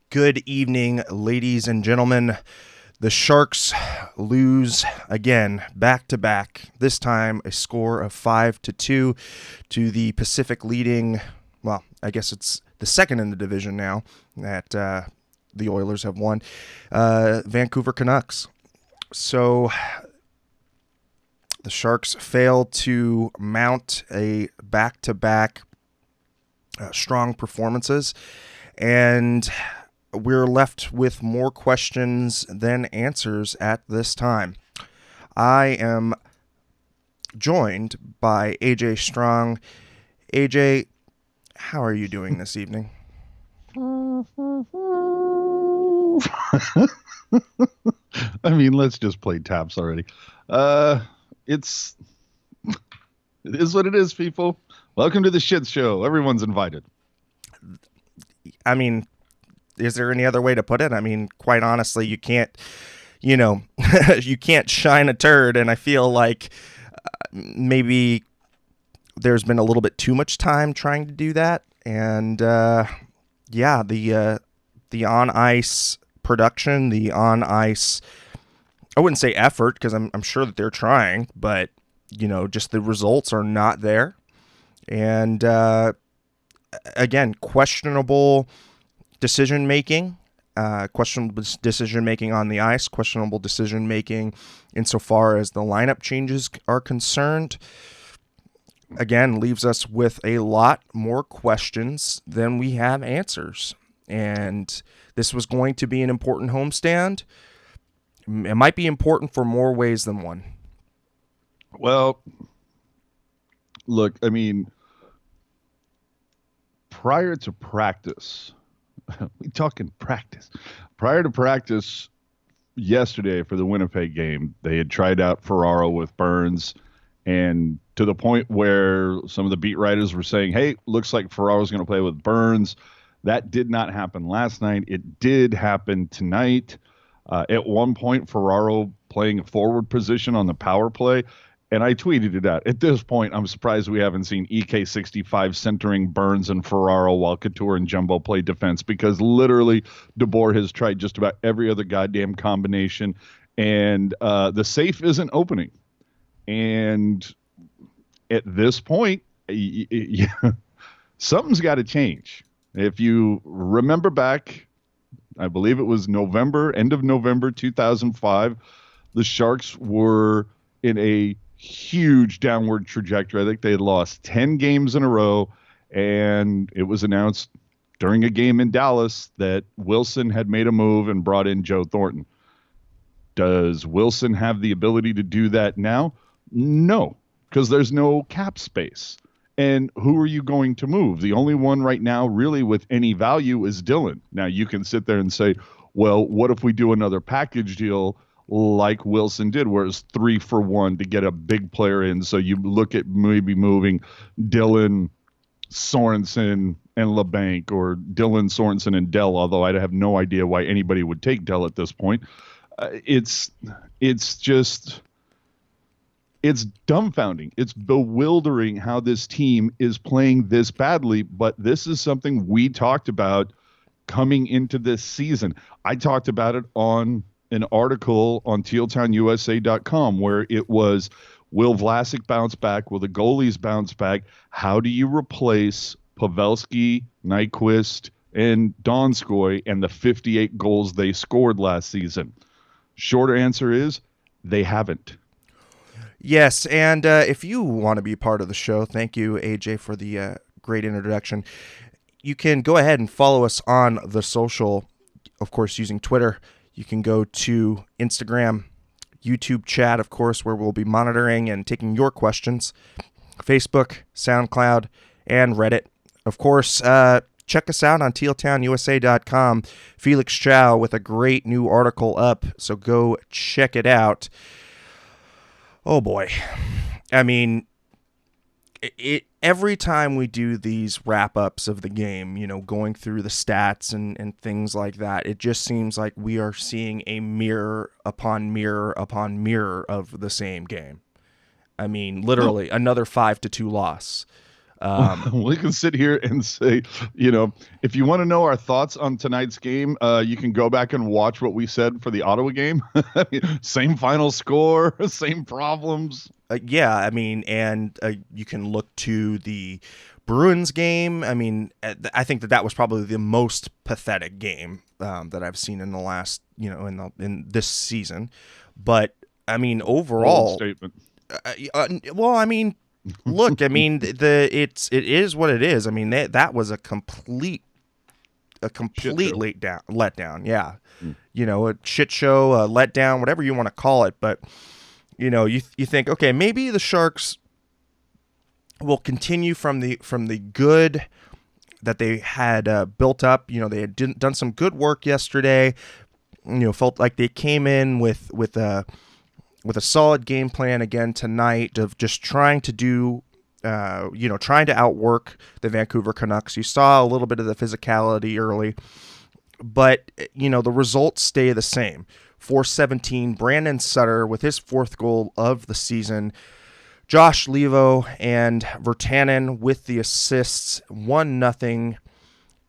Good evening, ladies and gentlemen. The Sharks lose again, back to back. This time, a score of 5-2 to the Pacific leading. Well, I guess it's the second in the division now that the Oilers have won. Vancouver Canucks. So the Sharks failed to mount a back-to-back strong performances, and we're left with more questions than answers at this time. I am joined by AJ Strong. AJ, how are you doing this evening? I mean, let's just play taps already. It is what it is, people. Welcome to the shit show. Everyone's invited. I mean, is there any other way to put it? I mean, quite honestly, you can't, you can't shine a turd, and I feel like maybe there's been a little bit too much time trying to do that, and the on ice production, the on ice, I wouldn't say effort because I'm sure that they're trying, but just the results are not there, and again, questionable decision making, questionable decision making on the ice, questionable decision making insofar as the lineup changes are concerned. Again, leaves us with a lot more questions than we have answers. And this was going to be an important homestand. It might be important for more ways than one. Well, look, I mean, prior to practice, we talking practice. Prior to practice yesterday for the Winnipeg game, they had tried out Ferraro with Burns, and to the point where some of the beat writers were saying, hey, looks like Ferraro's going to play with Burns. That did not happen last night. It did happen tonight. At one point, Ferraro playing a forward position on the power play, and I tweeted it out. At this point, I'm surprised we haven't seen EK65 centering Burns and Ferraro while Couture and Jumbo play defense, because literally DeBoer has tried just about every other goddamn combination, and the safe isn't opening. And at this point, something's got to change. If you remember back, I believe it was end of November 2005, the Sharks were in a huge downward trajectory. I think they had lost 10 games in a row, and it was announced during a game in Dallas that Wilson had made a move and brought in Joe Thornton. Does Wilson have the ability to do that now? No, because there's no cap space. And who are you going to move? The only one right now really with any value is Dylan. Now, you can sit there and say, well, what if we do another package deal like Wilson did, where it's 3 for 1 to get a big player in? So you look at maybe moving Dylan, Sorensen, and LeBanc, or Dylan, Sorensen, and Dell, although I have no idea why anybody would take Dell at this point. It's dumbfounding. It's bewildering how this team is playing this badly, but this is something we talked about coming into this season. I talked about it on an article on tealtownusa.com where it was, will Vlasic bounce back? Will the goalies bounce back? How do you replace Pavelski, Nyquist, and Donskoy and the 58 goals they scored last season? Shorter answer is they haven't. Yes, and if you want to be part of the show, thank you, AJ, for the great introduction. You can go ahead and follow us on the social, of course, using Twitter. You can go to Instagram, YouTube chat, of course, where we'll be monitoring and taking your questions, Facebook, SoundCloud, and Reddit. Of course, check us out on tealtownusa.com. Felix Chow with a great new article up, so go check it out. Oh boy. I mean, every time we do these wrap-ups of the game, going through the stats and things like that, it just seems like we are seeing a mirror upon mirror upon mirror of the same game. I mean, literally, another 5-2 loss. We can sit here and say, if you want to know our thoughts on tonight's game, you can go back and watch what we said for the Ottawa game. Same final score, same problems. Yeah, I mean, and you can look to the Bruins game. I mean, I think that was probably the most pathetic game that I've seen in the last, in this season. But I mean, overall, Bold statement. Well, I mean, look, I mean, it is what it is. I mean, that was a complete letdown. Yeah, a shit show, a letdown, whatever you want to call it. But you think, okay, maybe the Sharks will continue from the good that they had built up. They had done some good work yesterday. Felt like they came in with a solid game plan again tonight of just trying to do, trying to outwork the Vancouver Canucks. You saw a little bit of the physicality early, but, the results stay the same. 417, Brandon Sutter with his fourth goal of the season. Josh Levo and Virtanen with the assists, 1-0.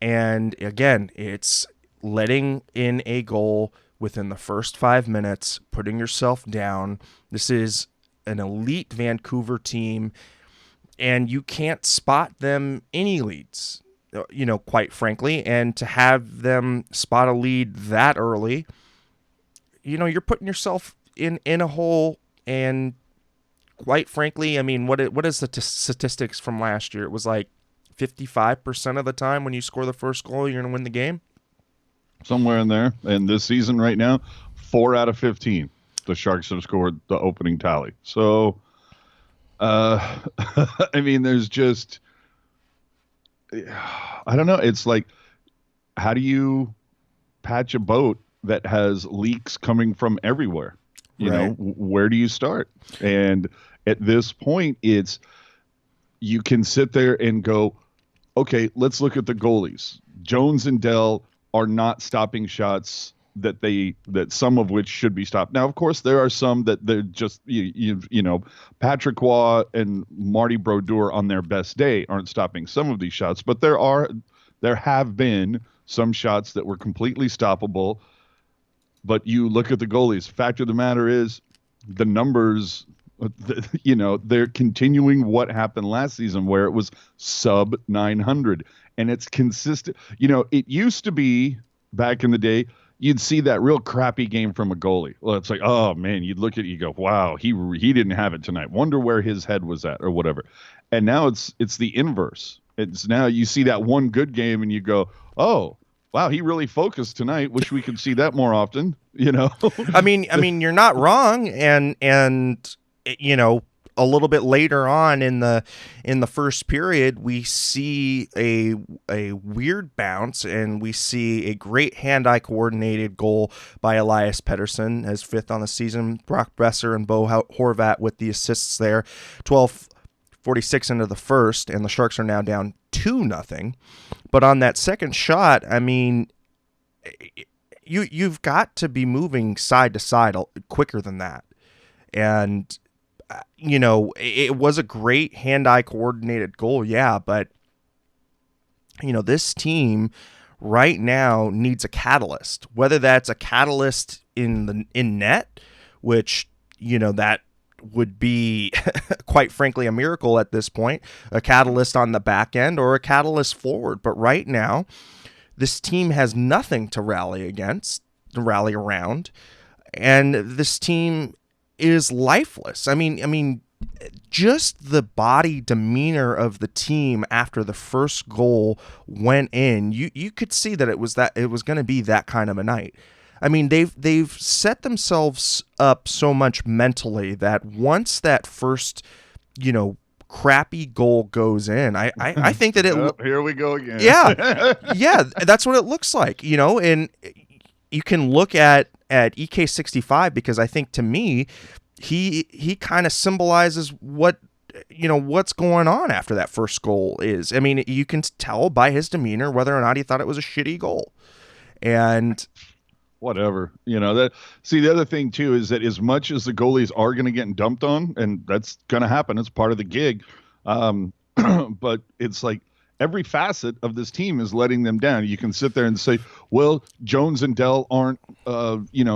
And again, it's letting in a goal within the first 5 minutes, putting yourself down. This is an elite Vancouver team, and you can't spot them any leads, quite frankly. And to have them spot a lead that early, you're putting yourself in a hole. And quite frankly, I mean, what is the statistics from last year? It was like 55% of the time when you score the first goal, you're going to win the game. Somewhere in there. And this season right now, 4 out of 15, the Sharks have scored the opening tally. So, I mean, there's just, I don't know. It's like, how do you patch a boat that has leaks coming from everywhere? Where do you start? And at this point, you can sit there and go, okay, let's look at the goalies. Jones and Dell are not stopping shots that some of which should be stopped. Now, of course, there are some that they're just, Patrick Waugh and Marty Brodeur on their best day aren't stopping some of these shots, but there have been some shots that were completely stoppable. But you look at the goalies. Fact of the matter is, the numbers, they're continuing what happened last season, where it was sub 900, and it's consistent. It used to be back in the day, you'd see that real crappy game from a goalie. Well, it's like, oh man, you'd look at it, you go, wow, he didn't have it tonight. Wonder where his head was at or whatever. And now it's the inverse. It's now you see that one good game and you go, oh, wow, he really focused tonight. Wish we could see that more often, I mean, you're not wrong. And a little bit later on in the first period, we see a weird bounce, and we see a great hand-eye coordinated goal by Elias Pettersson as fifth on the season. Brock Besser and Bo Horvat with the assists there. 12:46 into the first, and the Sharks are now down 2-0. But on that second shot, I mean, you've got to be moving side to side quicker than that. And it was a great hand-eye coordinated goal, yeah, but this team right now needs a catalyst. Whether that's a catalyst in net, which that would be quite frankly a miracle at this point, a catalyst on the back end, or a catalyst forward. But right now, this team has nothing to rally around, and this team is lifeless. I mean, just the body demeanor of the team after the first goal went in, you could see that it was going to be that kind of a night. I mean, they've set themselves up so much mentally that once that first, crappy goal goes in, I think that here we go again. Yeah, that's what it looks like, and you can look at EK65, because I think, to me, he kind of symbolizes what's going on after that first goal is. I mean, you can tell by his demeanor whether or not he thought it was a shitty goal. And whatever, the other thing too is that as much as the goalies are going to get dumped on, and that's going to happen, it's part of the gig. but it's like every facet of this team is letting them down. You can sit there and say, well, Jones and Dell aren't,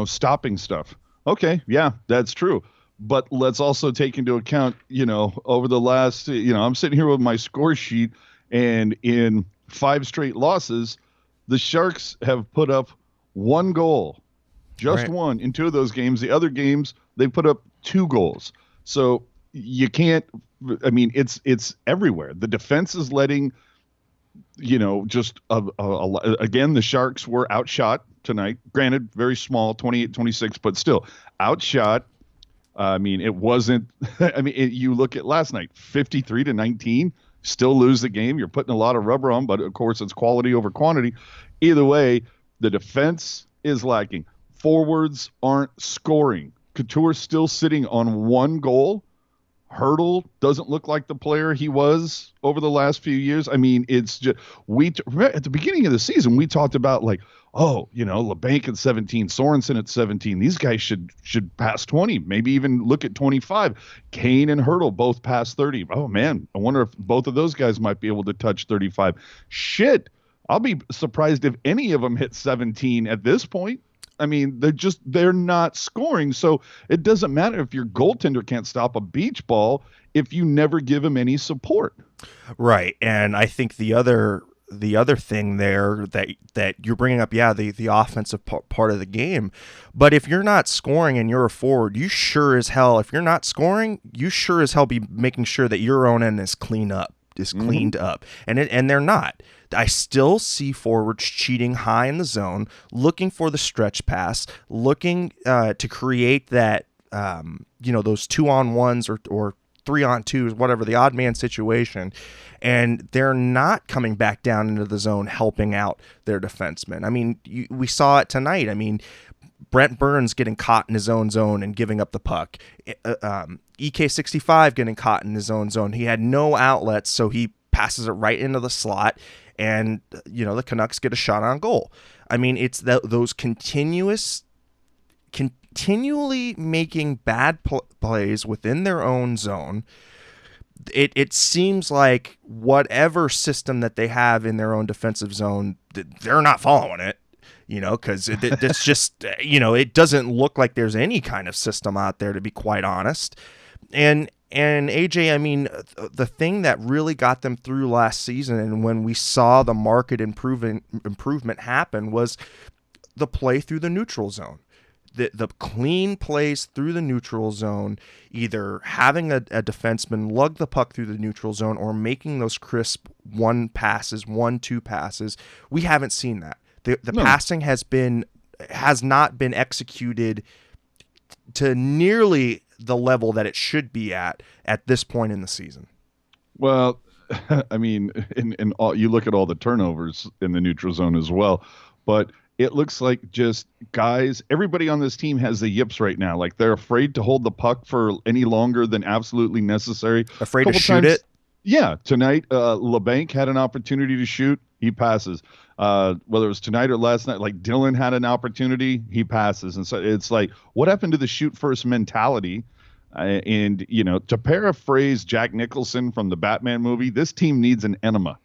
stopping stuff. Okay, yeah, that's true. But let's also take into account, over the last, I'm sitting here with my score sheet, and in 5 straight losses, the Sharks have put up 1 goal, just Right. one in 2 of those games. The other games, they put up 2 goals. So you can't. I mean, it's everywhere. The defense is letting, just again, the Sharks were outshot tonight. Granted, very small, 28-26, but still outshot. I mean, it wasn't. I mean, you look at last night, 53-19, still lose the game. You're putting a lot of rubber on, but of course, it's quality over quantity. Either way, the defense is lacking. Forwards aren't scoring. Couture's still sitting on 1 goal. Hurdle doesn't look like the player he was over the last few years. I mean, it's just at the beginning of the season we talked about like, oh, LeBanc at 17, Sorensen at 17. These guys should pass 20, maybe even look at 25. Kane and Hurdle both pass 30. Oh man, I wonder if both of those guys might be able to touch 35. Shit, I'll be surprised if any of them hit 17 at this point. I mean, they're not scoring. So it doesn't matter if your goaltender can't stop a beach ball if you never give him any support. Right. And I think the other thing there that you're bringing up, the offensive part of the game. But if you're not scoring and you're a forward, you sure as hell, if you're not scoring, you sure as hell be making sure that your own end is cleaned up. And they're not. I still see forwards cheating high in the zone, looking for the stretch pass, looking to create that those 2-on-1s or 3-on-2s, whatever, the odd man situation, and they're not coming back down into the zone helping out their defensemen. I mean, we saw it tonight. I mean, Brent Burns getting caught in his own zone and giving up the puck. EK65 getting caught in his own zone. He had no outlets, so he passes it right into the slot, and the Canucks get a shot on goal. I mean, it's those continually making bad plays within their own zone. It seems like whatever system that they have in their own defensive zone, they're not following it. Because it's just, it doesn't look like there's any kind of system out there, to be quite honest. And AJ, I mean, the thing that really got them through last season, and when we saw the market improvement happen, was the play through the neutral zone. The clean plays through the neutral zone, either having a defenseman lug the puck through the neutral zone or making those crisp 1-2 passes. We haven't seen that. The passing has not been executed to nearly the level that it should be at this point in the season. Well, I mean, in all, you look at all the turnovers in the neutral zone as well, but it looks like just guys, everybody on this team has the yips right now. Like they're afraid to hold the puck for any longer than absolutely necessary. Afraid to shoot it. Yeah, tonight LeBanc had an opportunity to shoot. He passes. Whether it was tonight or last night, like Dylan had an opportunity, he passes. And so it's like, what happened to the shoot first mentality? And, to paraphrase Jack Nicholson from the Batman movie, this team needs an enema.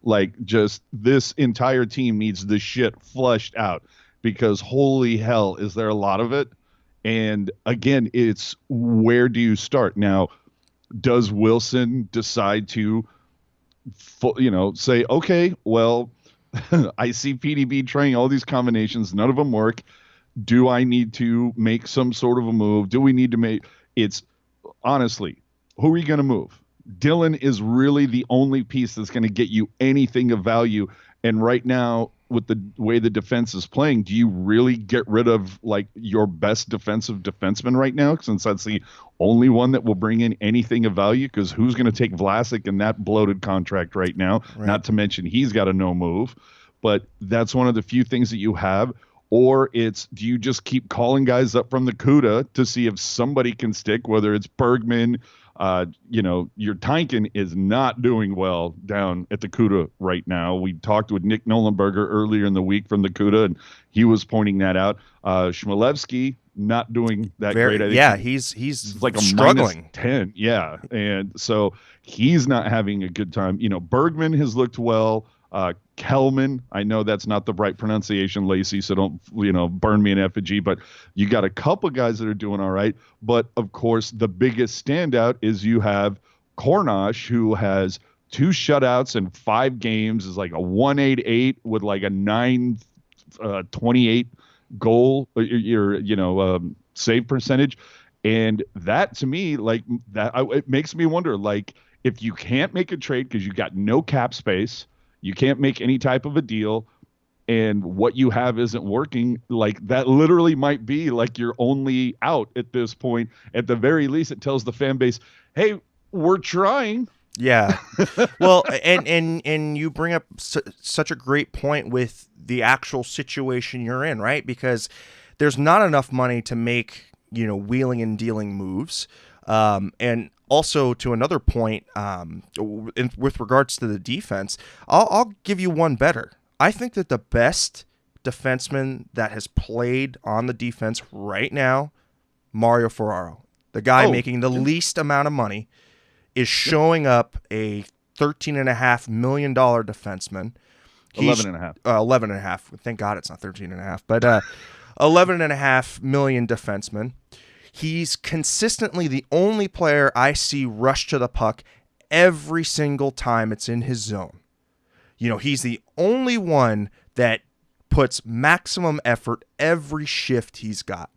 Like just this entire team needs the shit flushed out, because holy hell, is there a lot of it? And again, it's where do you start? Now, does Wilson decide to, say, okay, well, I see PDB trying all these combinations. None of them work. Do I need to make some sort of a move? Do we need to make it's honestly, who are you going to move? Dylan is really the only piece that's going to get you anything of value. And right now, with the way the defense is playing, do you really get rid of like your best defensive defenseman right now? Since that's the only one that will bring in anything of value, because who's going to take Vlasic in that bloated contract right now? Right. Not to mention he's got a no move, but that's one of the few things that you have. Or it's, do you just keep calling guys up from the CUDA to see if somebody can stick, whether it's Bergman, your Tynkin is not doing well down at the CUDA right now. We talked with Nick Nolenberger earlier in the week from the CUDA, and he was pointing that out. Chmielewski, not doing that great. I think he's like a struggling. -10. Yeah. And so he's not having a good time. Bergman has looked well. Kelman, I know that's not the right pronunciation, Lacey, so don't, burn me an effigy, but you got a couple guys that are doing all right. But of course, the biggest standout is you have Cornosh, who has 2 shutouts in 5 games, is like a 1.88 with like a 9.28 goal, save percentage. And that, to me, like that, it makes me wonder, like, if you can't make a trade because you got no cap space, you can't make any type of a deal, and what you have isn't working, like that literally might be like your only out at this point. At the very least, it tells the fan base, hey, we're trying. Yeah. Well, and you bring up such a great point with the actual situation you're in, right? Because there's not enough money to make, wheeling and dealing moves. And also, to another point, with regards to the defense, I'll give you one better. I think that the best defenseman that has played on the defense right now, Mario Ferraro, the guy making the least amount of money, is showing up a $13.5 million defenseman. 11.5. 11.5. Thank God it's not 13.5, but $11.5 million defenseman. He's consistently the only player I see rush to the puck every single time it's in his zone. He's the only one that puts maximum effort every shift he's got.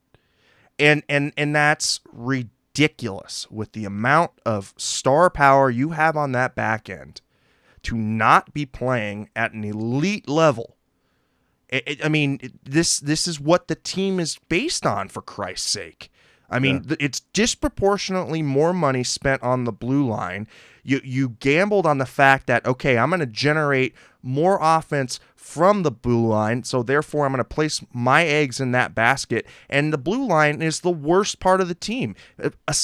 And that's ridiculous with the amount of star power you have on that back end to not be playing at an elite level. I mean, this is what the team is based on, for Christ's sake. I mean, it's disproportionately more money spent on the blue line. You gambled on the fact that, okay, I'm going to generate more offense from the blue line, so therefore I'm going to place my eggs in that basket, and the blue line is the worst part of the team,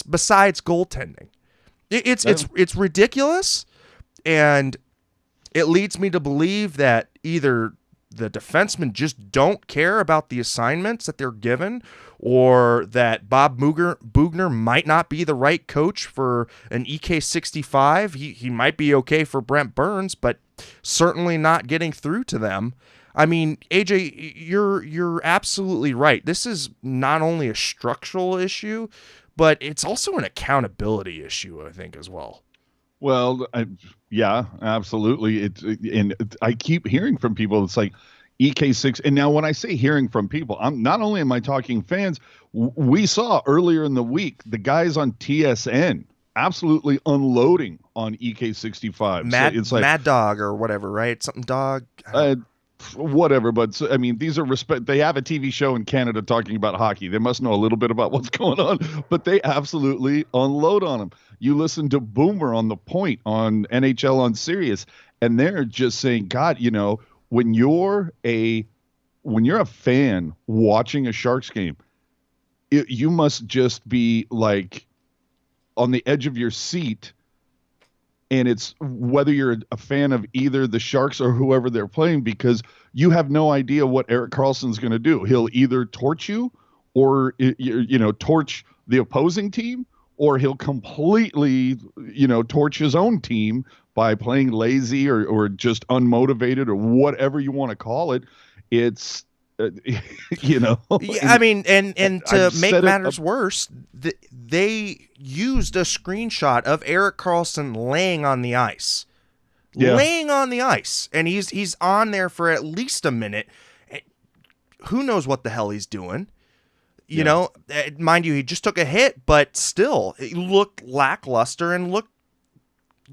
besides goaltending. It's ridiculous, and it leads me to believe that either the defensemen just don't care about the assignments that they're given, or that Bob Bugner might not be the right coach for an EK65. He might be okay for Brent Burns, but certainly not getting through to them. I mean, AJ, you're absolutely right. This is not only a structural issue, but it's also an accountability issue, I think, as well. Well, yeah, absolutely. I keep hearing from people. It's like EK6. And now when I say hearing from people, I'm not only am I talking fans, we saw earlier in the week, the guys on TSN absolutely unloading on EK65. It's like Mad Dog or whatever, right? Something Dog. Whatever, but I mean, these are they have a TV show in Canada talking about hockey. They must know a little bit about what's going on, but they absolutely unload on them. You listen to Boomer on The Point on NHL on Sirius, and they're just saying, God, when you're a fan watching a Sharks game, you must just be like on the edge of your seat. And it's whether you're a fan of either the Sharks or whoever they're playing, because you have no idea what Erik Karlsson's going to do. He'll either torch you or, torch the opposing team, or he'll completely, torch his own team by playing lazy or just unmotivated or whatever you want to call it. It's, Yeah, I mean, and to make matters worse, they used a screenshot of Erik Karlsson laying on the ice. Laying on the ice, and he's on there for at least a minute. Who knows what the hell he's doing? You know, mind you, he just took a hit, but still, it looked lackluster and looked,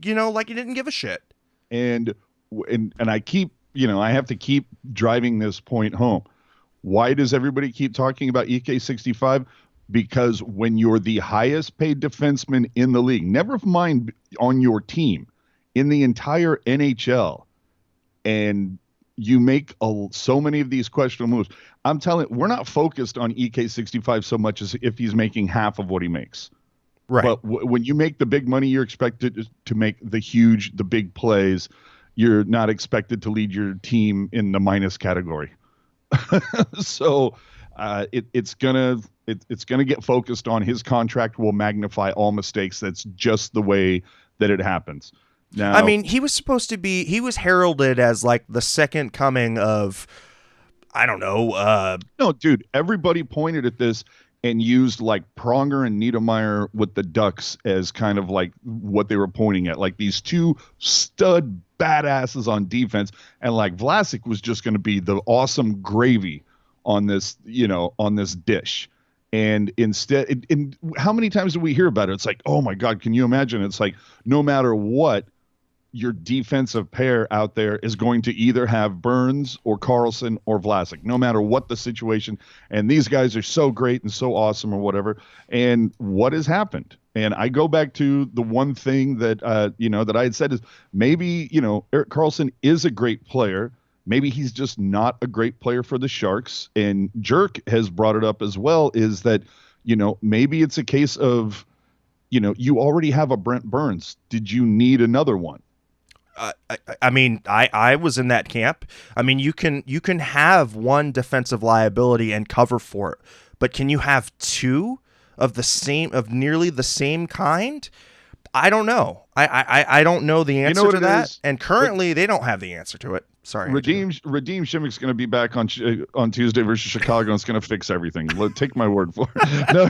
like he didn't give a shit. And I keep, I have to keep driving this point home. Why does everybody keep talking about EK65? Because when you're the highest paid defenseman in the league, never mind on your team, in the entire NHL, and you make so many of these questionable moves, I'm telling you, we're not focused on EK65 so much as if he's making half of what he makes. Right. But when you make the big money, you're expected to make the big plays. You're not expected to lead your team in the minus category. So it's gonna get focused on his contract will magnify all mistakes. That's just the way that it happens. I Now, mean, he was heralded as like the second coming of, I don't know, no, dude, everybody pointed at this and used like Pronger and Niedermeyer with the Ducks as kind of like what they were pointing at, like these two stud badasses on defense, and like Vlasic was just going to be the awesome gravy on this, on this dish. And instead, and how many times do we hear about it? It's like, oh my God, can you imagine? It's like, no matter what, your defensive pair out there is going to either have Burns or Karlsson or Vlasic, no matter what the situation. And these guys are so great and so awesome or whatever. And what has happened? And I go back to the one thing that, that I had said is maybe, Erik Karlsson is a great player. Maybe he's just not a great player for the Sharks. And Jerk has brought it up as well, is that, maybe it's a case of, you already have a Brent Burns. Did you need another one? I mean, I was in that camp. I mean, you can have one defensive liability and cover for it, but can you have two of nearly the same kind? I don't know. I don't know the answer to that, is? And currently they don't have the answer to it. Sorry. Radim Shimmick's going to be back on Tuesday versus Chicago, and it's going to fix everything. Take my word for it. No,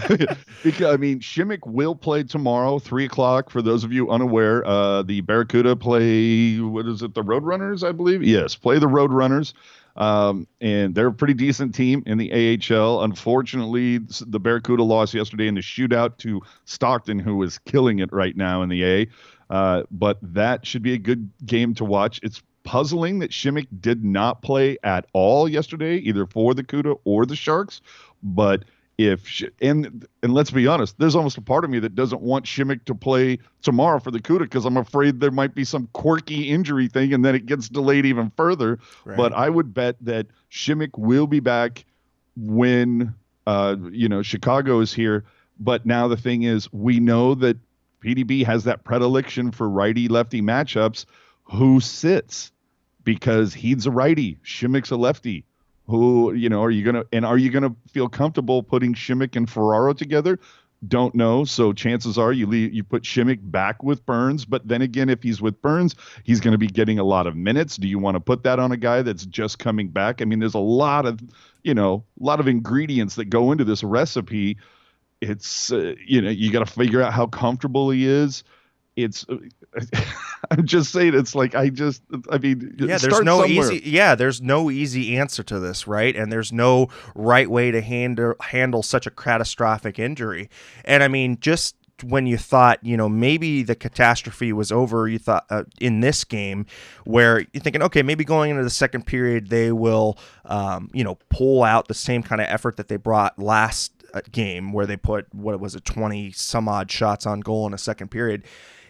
because I mean, Shimmick will play tomorrow, 3:00. For those of you unaware, the Barracuda play, what is it, the Roadrunners, I believe? Yes, play the Roadrunners. And they're a pretty decent team in the AHL. Unfortunately, the Barracuda lost yesterday in the shootout to Stockton, who is killing it right now in the A. But that should be a good game to watch. It's puzzling that Shimmick did not play at all yesterday, either for the CUDA or the Sharks. But and let's be honest, there's almost a part of me that doesn't want Shimmick to play tomorrow for the CUDA because I'm afraid there might be some quirky injury thing and then it gets delayed even further. Right. But I would bet that Shimmick will be back when Chicago is here. But now the thing is, we know that PDB has that predilection for righty-lefty matchups. Who sits? Because he's a righty, Shimmick's a lefty. Who, are you gonna feel comfortable putting Shimmick and Ferraro together? Don't know. So chances are you put Shimmick back with Burns. But then again, if he's with Burns, he's going to be getting a lot of minutes. Do you want to put that on a guy that's just coming back? I mean, there's a lot of ingredients that go into this recipe. It's you got to figure out how comfortable he is. I'm just saying, it's like, there's no easy answer to this, right? And there's no right way to handle such a catastrophic injury. And I mean, just when you thought, maybe the catastrophe was over, you thought in this game where you're thinking, okay, maybe going into the second period, they will, pull out the same kind of effort that they brought last game where they put, 20 some odd shots on goal in a second period.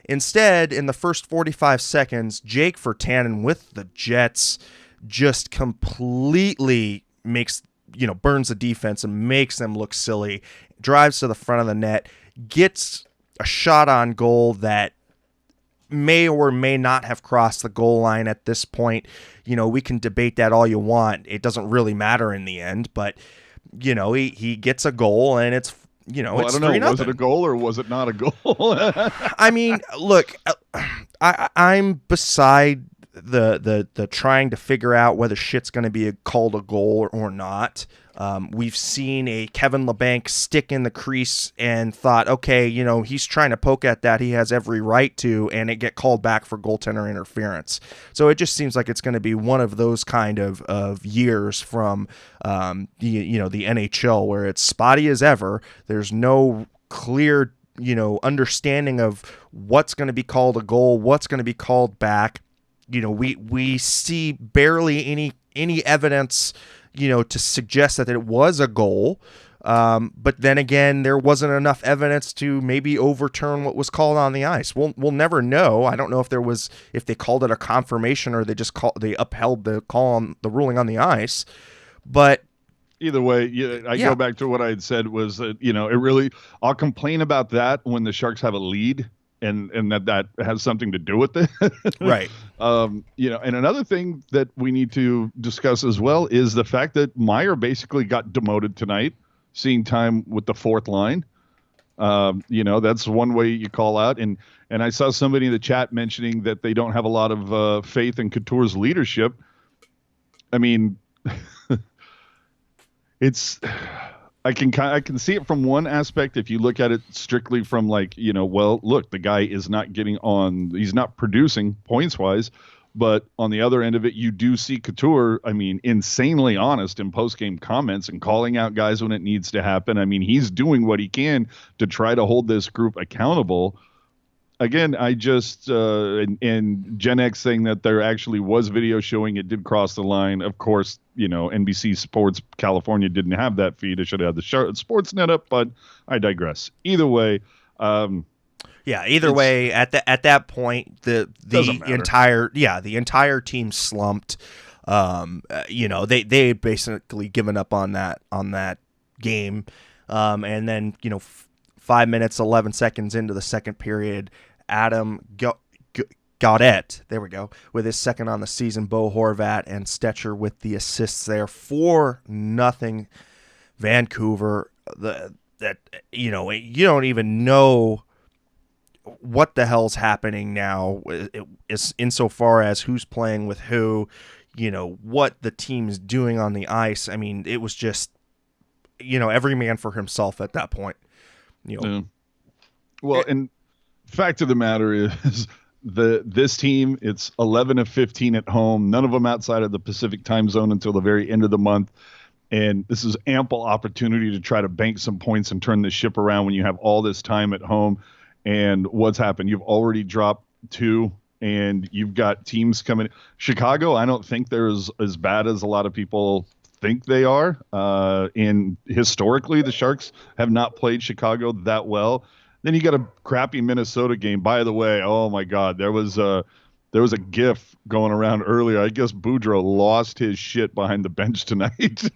Instead, in the first 45 seconds, Jake Virtanen with the Jets just completely burns the defense and makes them look silly, drives to the front of the net, gets a shot on goal that may or may not have crossed the goal line at this point. We can debate that all you want. It doesn't really matter in the end, but, he gets a goal and it's it's I don't know. Was it a goal or was it not a goal? I mean, look, I'm beside the trying to figure out whether shit's going to be called a goal or not. We've seen a Kevin LeBanc stick in the crease and thought, okay, he's trying to poke at that. He has every right to, and it get called back for goaltender interference. So it just seems like it's going to be one of those kind of years from the NHL where it's spotty as ever. There's no clear understanding of what's going to be called a goal, what's going to be called back. We see barely any evidence to suggest that it was a goal. But then again, there wasn't enough evidence to maybe overturn what was called on the ice. We'll never know. I don't know if they called it a confirmation or they upheld the call on the ruling on the ice. But either way, go back to what I had said was that, I'll complain about that when the Sharks have a lead and that has something to do with it. Right. And another thing that we need to discuss as well is the fact that Meyer basically got demoted tonight, seeing time with the fourth line. That's one way you call out. And I saw somebody in the chat mentioning that they don't have a lot of faith in Couture's leadership. I mean, I can see it from one aspect. If you look at it strictly from look, the guy is not he's not producing points wise, but on the other end of it, you do see Couture, insanely honest in post-game comments and calling out guys when it needs to happen. I mean, he's doing what he can to try to hold this group accountable. Again, I just and Gen X saying that there actually was video showing it did cross the line. Of course, NBC Sports California didn't have that feed. It should have had the Sportsnet up, but I digress. Either way, either way, at that point, the entire team slumped. They basically given up on that game, and then 5 minutes 11 seconds into the second period, Adam Gaudette, there we go, with his second on the season, Bo Horvat and Stetcher with the assists there. 4-0 Vancouver. You don't even know what the hell's happening now, insofar as who's playing with who, what the team's doing on the ice. I mean, it was just, every man for himself at that point. Well, and fact of the matter is this team, it's 11 of 15 at home, none of them outside of the Pacific time zone until the very end of the month. And this is ample opportunity to try to bank some points and turn the ship around when you have all this time at home. And what's happened? You've already dropped 2, and you've got teams coming. Chicago, I don't think they're as bad as a lot of people think they are. And historically, the Sharks have not played Chicago that well. Then you got a crappy Minnesota game. By the way, oh my God, there was a GIF going around earlier. I guess Boudreaux lost his shit behind the bench tonight.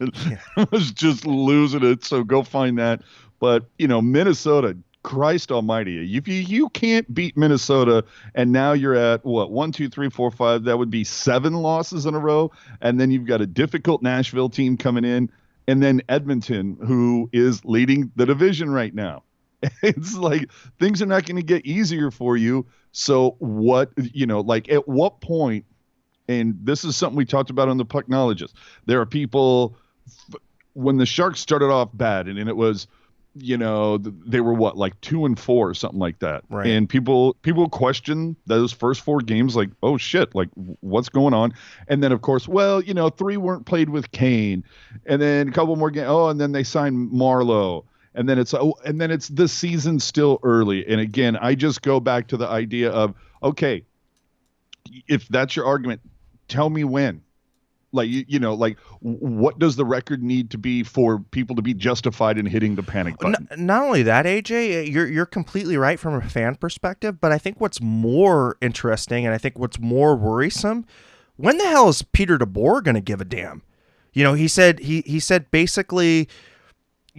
Was just losing it. So go find that. But Minnesota, Christ Almighty, if you can't beat Minnesota, and now you're at what 1, 2, 3, 4, 5, that would be 7 losses in a row, and then you've got a difficult Nashville team coming in, and then Edmonton, who is leading the division right now. It's like things are not going to get easier for you. So what, at what point, and this is something we talked about on the Pucknologist, there are people, when the Sharks started off bad, and it was, they were 2 and 4 or something like that. Right. And people question those first 4 games, like, oh shit, like what's going on? And then of course, 3 weren't played with Kane, and then a couple more games. Oh, and then they signed Marlowe. And then it's the season still early. And again, I just go back to the idea of, okay, if that's your argument, tell me when. What does the record need to be for people to be justified in hitting the panic button? Not only that, AJ, you're completely right from a fan perspective, but I think what's more interesting and I think what's more worrisome, when the hell is Peter DeBoer going to give a damn? He said basically,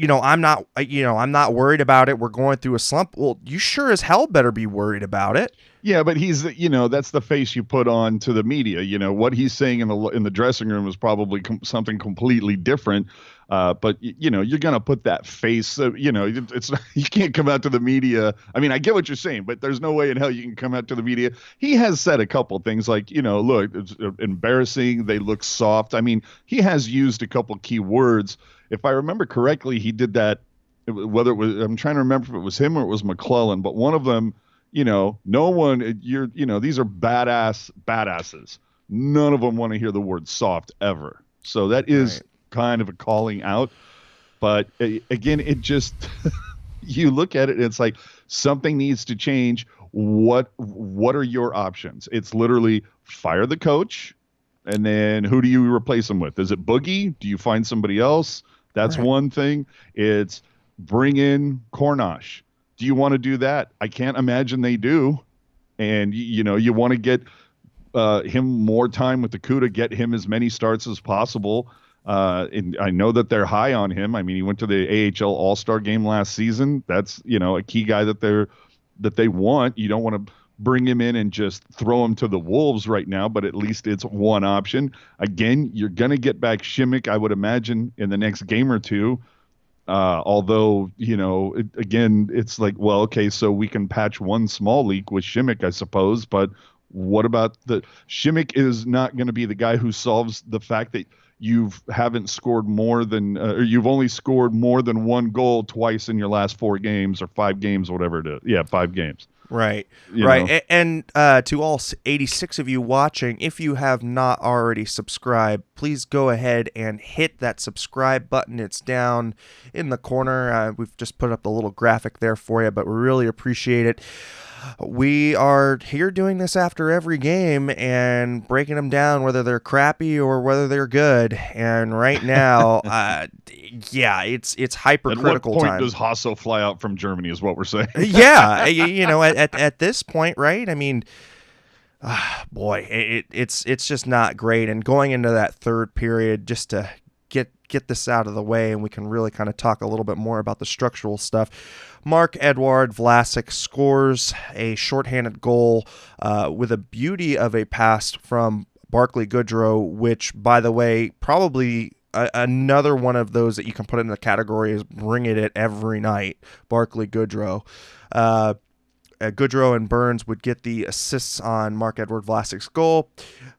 I'm not worried about it. We're going through a slump. Well, you sure as hell better be worried about it. Yeah, but he's, that's the face you put on to the media. What he's saying in the dressing room is probably something completely different. But you're going to put that face. It's you can't come out to the media. I mean, I get what you're saying, but there's no way in hell you can come out to the media. He has said a couple things like, look, it's embarrassing. They look soft. I mean, he has used a couple key words. If I remember correctly, he did that. Whether it was, I'm trying to remember if it was him or it was McClellan, but one of them. No one, these are badasses. None of them want to hear the word soft ever. So that is kind of a calling out. But again, it just, you look at it and it's like something needs to change. What are your options? It's literally fire the coach. And then who do you replace him with? Is it Boogie? Do you find somebody else? That's one thing. It's bring in Cornosh. Do you want to do that? I can't imagine they do. And, you want to get him more time with the CUDA, get him as many starts as possible. And I know that they're high on him. I mean, he went to the AHL All-Star game last season. That's, a key guy that they're that they want. You don't want to bring him in and just throw him to the wolves right now, but at least it's one option. Again, you're going to get back Shimmick, I would imagine, in the next game or two. Although, again, it's like, well, okay, so we can patch one small leak with Shimmick, I suppose, but what about Shimmick is not going to be the guy who solves the fact that haven't scored more than, or you've only scored more than one goal twice in your last 4 games or 5 games, whatever it is. Yeah, 5 games. Right, You right. know? And to all 86 of you watching, if you have not already subscribed, please go ahead and hit that subscribe button. It's down in the corner. We've just put up the little graphic there for you, but we really appreciate it. We are here doing this after every game and breaking them down, whether they're crappy or whether they're good. And right now, yeah, it's hypercritical At what point time. does Hasso fly out from Germany is what we're saying. Yeah, at this point, right? I mean, boy, it's just not great. And going into that third period, just to get this out of the way, and we can really kind of talk a little bit more about the structural stuff. Marc-Edouard Vlasic scores a shorthanded goal with a beauty of a pass from Barclay Goodrow, which, by the way, probably another one of those that you can put in the category is bring it every night, Barclay Goodrow. Goodrow and Burns would get the assists on Marc-Edouard Vlasic's goal.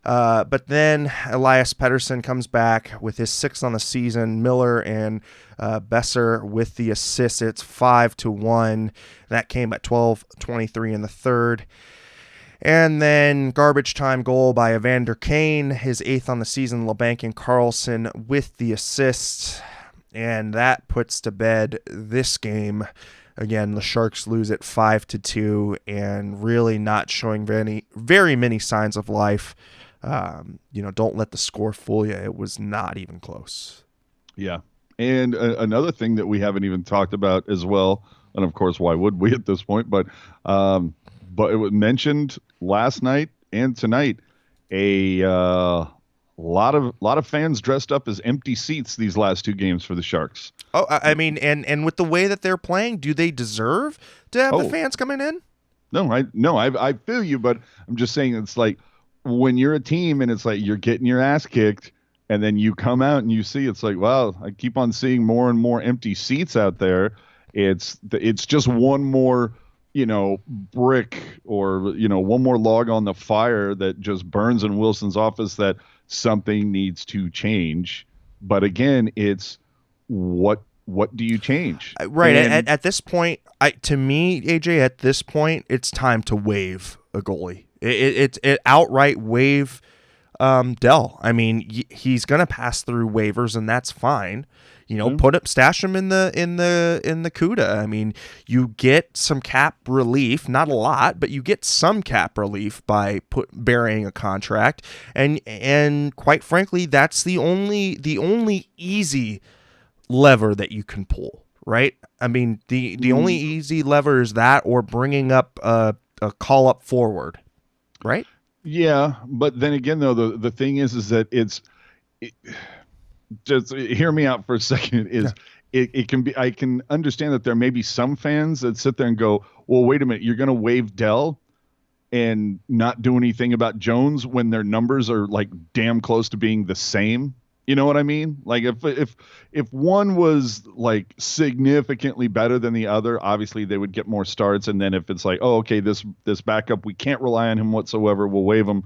But then Elias Pettersson comes back with his 6th on the season. Miller and Besser with the assists. It's 5-1. That came at 12:23 in the third. And then garbage time goal by Evander Kane, his 8th on the season. Labanc and Karlsson with the assists. And that puts to bed this game. Again, the Sharks lose it 5-2, and really not showing very many signs of life. Don't let the score fool you. It was not even close. Yeah. And another thing that we haven't even talked about as well, and of course, why would we at this point? But it was mentioned last night and tonight, a lot of fans dressed up as empty seats these last 2 games for the Sharks. Oh, I mean, and with the way that they're playing, do they deserve to have the fans coming in? No, I feel you, but I'm just saying it's like when you're a team and it's like you're getting your ass kicked, and then you come out and you see it's like, wow, I keep on seeing more and more empty seats out there. It's just one more, brick or, one more log on the fire that just burns in Wilson's office that something needs to change. But again, it's what do you change? Right. At this point, to me, AJ, at this point, it's time to waive a goalie. It outright waive Dell. I mean, he's going to pass through waivers, and that's fine. Stash him in the CUDA. I mean, you get some cap relief, not a lot, but you get some cap relief by burying a contract, and quite frankly, that's the only easy lever that you can pull, right? I mean, the only easy lever is that, or bringing up a call up forward, right? Yeah, but then again, though, the thing is that just hear me out for a second. It can be, I can understand that there may be some fans that sit there and go, well, wait a minute, you're going to waive Dell and not do anything about Jones when their numbers are like damn close to being the same. You know what I mean? Like if one was like significantly better than the other, obviously they would get more starts. And then if it's like, oh, okay, this backup, we can't rely on him whatsoever, we'll waive him.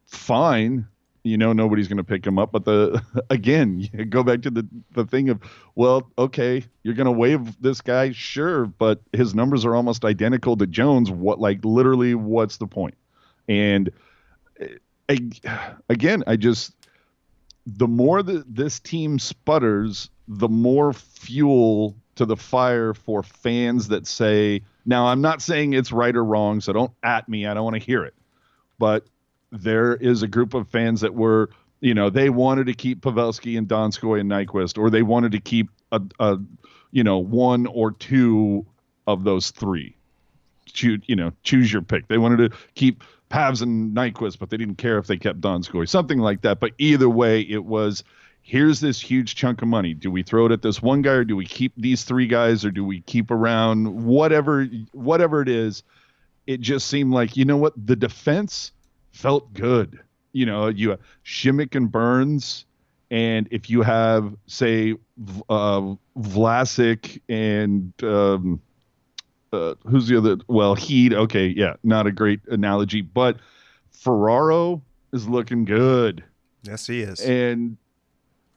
Fine. Nobody's going to pick him up. But again, you go back to the thing of, well, okay, you're going to waive this guy. Sure. But his numbers are almost identical to Jones. Literally, what's the point? And again, the more that this team sputters, the more fuel to the fire for fans that say, now I'm not saying it's right or wrong, so don't at me. I don't want to hear it. But there is a group of fans that were, they wanted to keep Pavelski and Donskoy and Nyquist, or they wanted to keep one or two of those 3. Choose your pick. They wanted to keep Pavs and Nyquist, but they didn't care if they kept Donskoy, something like that. But either way, it was, here's this huge chunk of money. Do we throw it at this one guy, or do we keep these three guys, or do we keep around whatever it is? It just seemed like, you know what? The defense felt good. You know, you have Shimmick and Burns, and if you have, say, Vlasic and who's the other? Well, Heed. Okay, yeah, not a great analogy, but Ferraro is looking good. Yes, he is. And,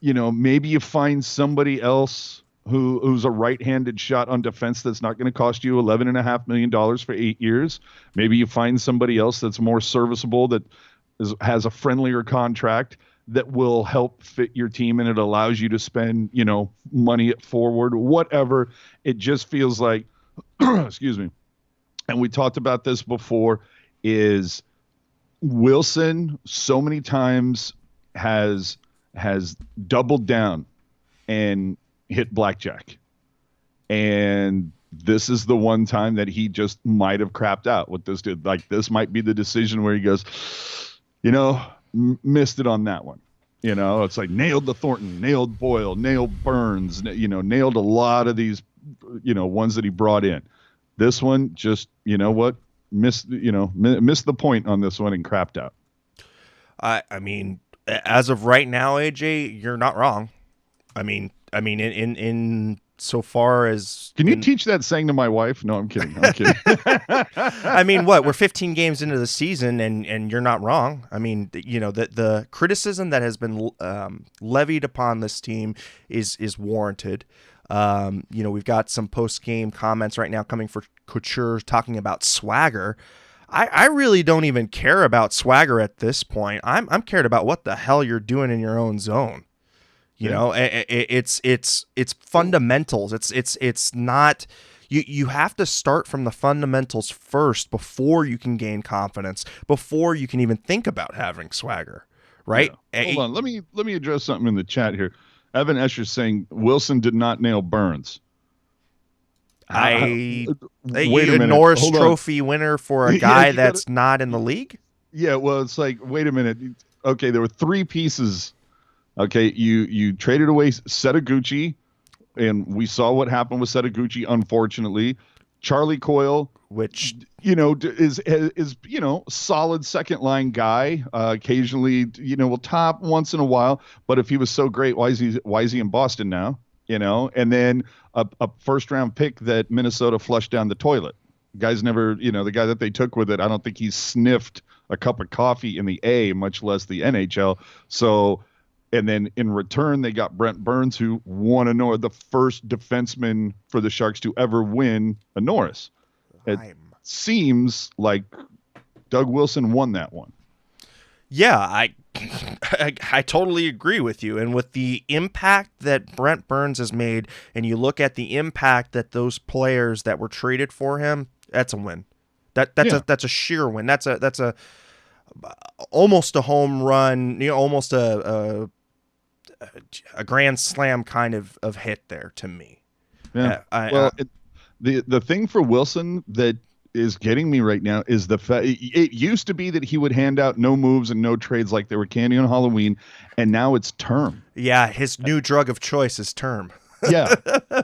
you know, maybe you find somebody else who's a right-handed shot on defense that's not going to cost you $11.5 million for 8 years. Maybe you find somebody else that's more serviceable, that has a friendlier contract that will help fit your team, and it allows you to spend, you know, money at forward, whatever. It just feels like, excuse me, and we talked about this before, is Wilson so many times has doubled down and hit blackjack. And this is the one time that he just might have crapped out with this dude. Like, this might be the decision where he goes, you know, missed it on that one. You know, it's like nailed the Thornton, nailed Boyle, nailed Burns, you know, nailed a lot of these, you know, ones that he brought in. This one just, you know what, missed the point on this one and crapped out. I mean, as of right now, AJ, you're not wrong. I mean, in so far as... Can you teach that saying to my wife? No, I'm kidding. I mean, what? We're 15 games into the season, and you're not wrong. I mean, you know, the criticism that has been levied upon this team is warranted. You know, we've got some post-game comments right now coming for Couture talking about swagger. I really don't even care about swagger at this point. I'm cared about what the hell you're doing in your own zone. You know, it's fundamentals. It's not, you have to start from the fundamentals first before you can gain confidence, before you can even think about having swagger, right? Yeah. Hold on, let me address something in the chat here. Evan Escher saying Wilson did not nail Burns. Wait a Norris Trophy winner for a guy that's not in the league? Yeah, well, it's like, wait a minute. Okay, there were three pieces. Okay, you traded away Setaguchi, and we saw what happened with Setaguchi, unfortunately. Charlie Coyle, which, you know, is you know, solid second line guy. Occasionally, you know, will top once in a while. But if he was so great, why is he in Boston now? You know, and then a first round pick that Minnesota flushed down the toilet. Guy's never, you know, the guy that they took with it, I don't think he's sniffed a cup of coffee in the A, much less the NHL. So. And then in return, they got Brent Burns, who won a Norris, the first defenseman for the Sharks to ever win a Norris. It seems like Doug Wilson won that one. Yeah, I totally agree with you. And with the impact that Brent Burns has made, and you look at the impact that those players that were traded for him, that's a win. That's a sheer win. That's a almost a home run, you know, almost a grand slam kind of hit there to me. Yeah. The thing for Wilson that is getting me right now is the fact it used to be that he would hand out no moves and no trades like they were candy on Halloween, and now it's term. Yeah, his new drug of choice is term. Yeah,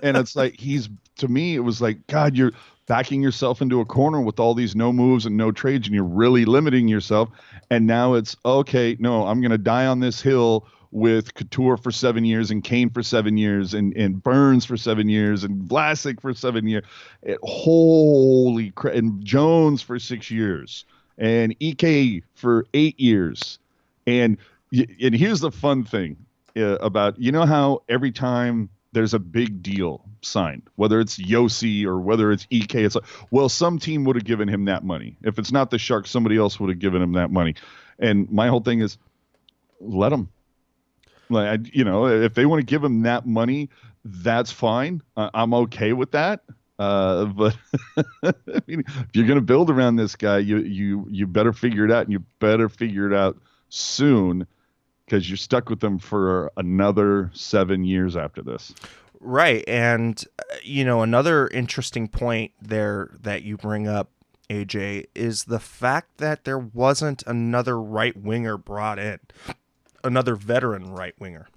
and it's like to me, it was like, God, you're backing yourself into a corner with all these no moves and no trades, and you're really limiting yourself. And now it's, okay, no, I'm going to die on this hill with Couture for 7 years and Kane for 7 years and Burns for 7 years and Vlasic for 7 years. Holy crap. And Jones for 6 years and EK for 8 years. And here's the fun thing about, you know how every time there's a big deal signed, whether it's Yossi or whether it's EK, it's like, well, some team would have given him that money. If it's not the Sharks, somebody else would have given him that money. And my whole thing is, let them. Like, you know, if they want to give him that money, that's fine. I'm okay with that. But I mean, if you're going to build around this guy, you better figure it out, and you better figure it out soon, because you're stuck with them for another 7 years after this. Right. And, you know, another interesting point there that you bring up, AJ, is the fact that there wasn't another right winger brought in. Another veteran right winger.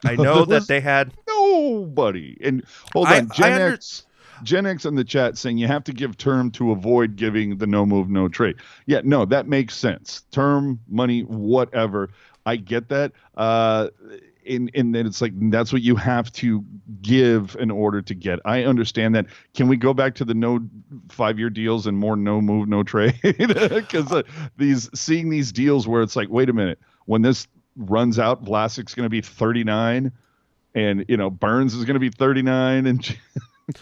I know There that was they had. nobody. And hold I on, I under. Gen X in the chat saying you have to give term to avoid giving the no move, no trade. Yeah, no, that makes sense. Term, money, whatever. I get that. And then it's like that's what you have to give in order to get. I understand that. Can we go back to the no 5-year deals and more no move, no trade? Because seeing these deals where it's like, wait a minute, when this runs out, Vlasic's going to be 39, and Burns is going to be 39, and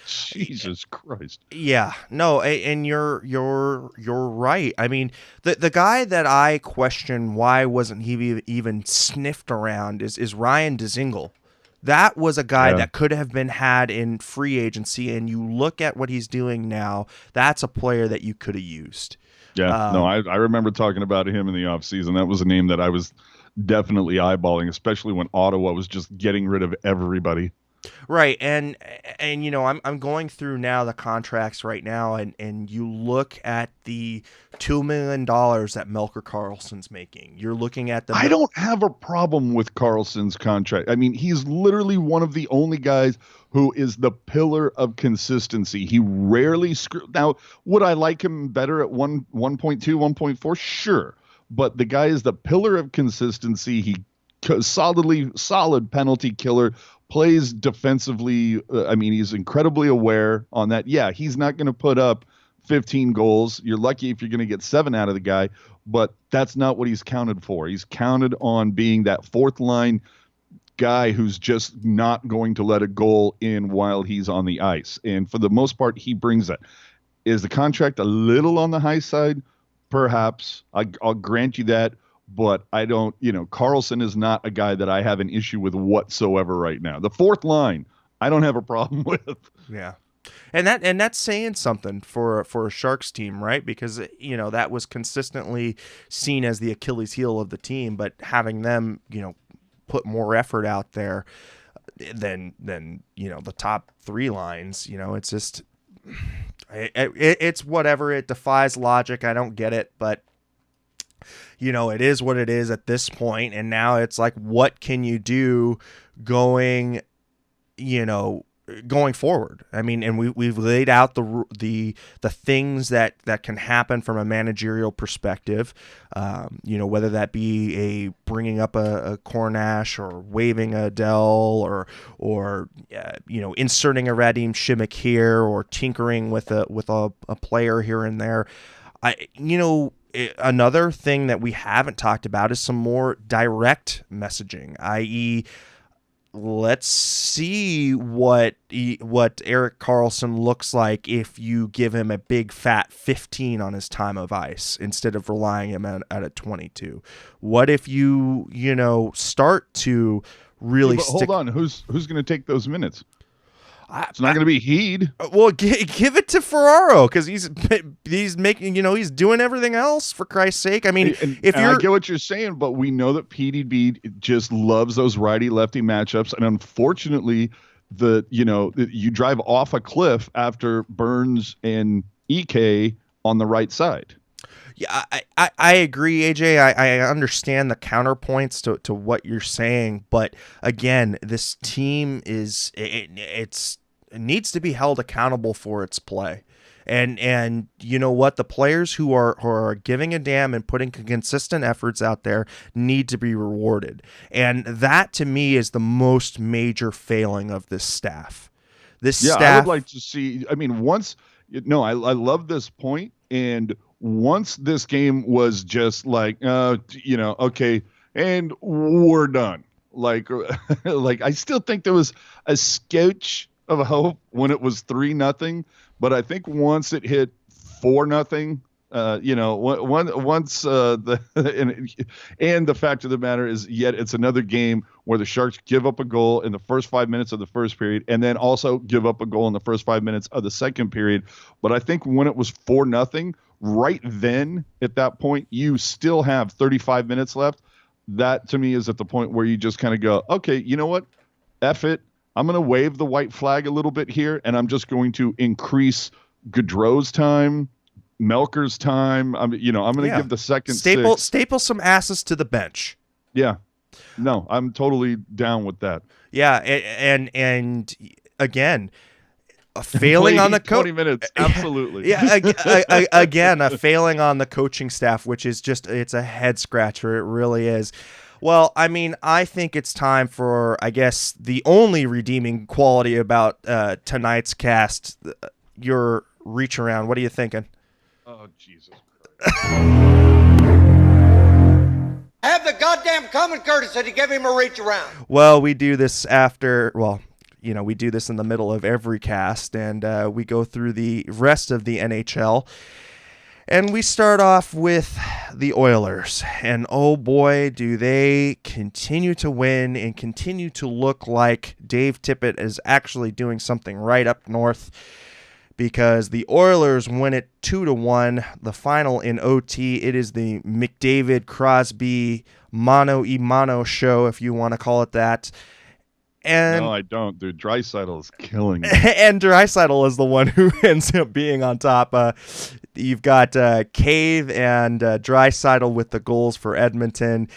Jesus Christ. Yeah, no, and you're right. I mean, the guy that I question why wasn't he even sniffed around is Ryan Dzingel. That was a guy Yeah. that could have been had in free agency, and you look at what he's doing now. That's a player that you could have used. Yeah, no, I remember talking about him in the offseason. That was a name that I was definitely eyeballing, especially when Ottawa was just getting rid of everybody. Right, and I'm going through now the contracts right now, and you look at the $2 million that Melker Karlsson's making. You're looking at the. I don't have a problem with Karlsson's contract. I mean, he's literally one of the only guys who is the pillar of consistency. He rarely Now, would I like him better at 1.2, 1.4? Sure, but the guy is the pillar of consistency. He solid penalty killer, plays defensively. I mean, he's incredibly aware on that. Yeah, he's not going to put up 15 goals. You're lucky if you're going to get 7 out of the guy, but that's not what he's counted for. He's counted on being that fourth line guy who's just not going to let a goal in while he's on the ice. And for the most part, he brings that. Is the contract a little on the high side? Perhaps. I'll grant you that. But I don't, Karlsson is not a guy that I have an issue with whatsoever right now. The fourth line, I don't have a problem with. Yeah. And that's saying something for a Sharks team, right? Because that was consistently seen as the Achilles heel of the team, but having them, put more effort out there than the top 3 lines, it's just it's whatever. It defies logic. I don't get it, but it is what it is at this point, and now it's like, what can you do going forward? I mean, and we've laid out the things that can happen from a managerial perspective, whether that be a bringing up a Cornash or waiving a Dell or inserting a Radim Shimmick here or tinkering with a player here and there. Another thing that we haven't talked about is some more direct messaging, i.e., let's see what Erik Karlsson looks like if you give him a big fat 15 on his time of ice instead of relying him at a 22. What if you start to really Hold on, who's going to take those minutes? It's not going to be Heed. Well, give it to Ferraro because he's making, he's doing everything else, for Christ's sake. I mean, I get what you're saying, but we know that PDB just loves those righty-lefty matchups, and unfortunately, you drive off a cliff after Burns and EK on the right side. Yeah, I agree, AJ. I understand the counterpoints to what you're saying, but again, this team it needs to be held accountable for its play. And you know what? The players who are giving a damn and putting consistent efforts out there need to be rewarded. And that, to me, is the most major failing of this staff. I would like to see. I mean, I love this point. And once this game was just like, okay, and we're done. Like I still think there was a sketch of hope when it was 3-0, but I think once it hit 4-0, once and the fact of the matter is, yet it's another game where the Sharks give up a goal in the first 5 minutes of the first period, and then also give up a goal in the first 5 minutes of the second period. But I think when it was 4-0, right then at that point, you still have 35 minutes left. That to me is at the point where you just kind of go, okay, you know what? F it. I'm going to wave the white flag a little bit here, and I'm just going to increase Gaudreau's time, Melker's time. I'm going to give the second staple some asses to the bench. Yeah. No, I'm totally down with that. Yeah, and again, a failing on the 20 minutes, absolutely. Yeah, again, a failing on the coaching staff, which is it's a head scratcher. It really is. Well, I mean, I think it's time for, I guess, the only redeeming quality about tonight's cast, your reach around. What are you thinking? Oh, Jesus Have the goddamn common courtesy to give him a reach around. Well, we do this we do this in the middle of every cast, and we go through the rest of the NHL. And we start off with the Oilers. And oh boy, do they continue to win and continue to look like Dave Tippett is actually doing something right up north. Because the Oilers win it 2-1, the final in OT. It is the McDavid Crosby mano y mano show, if you want to call it that. And no, I don't, dude. Draisaitl is killing me. And Draisaitl is the one who ends up being on top. You've got Cave and Draisaitl with the goals for Edmonton.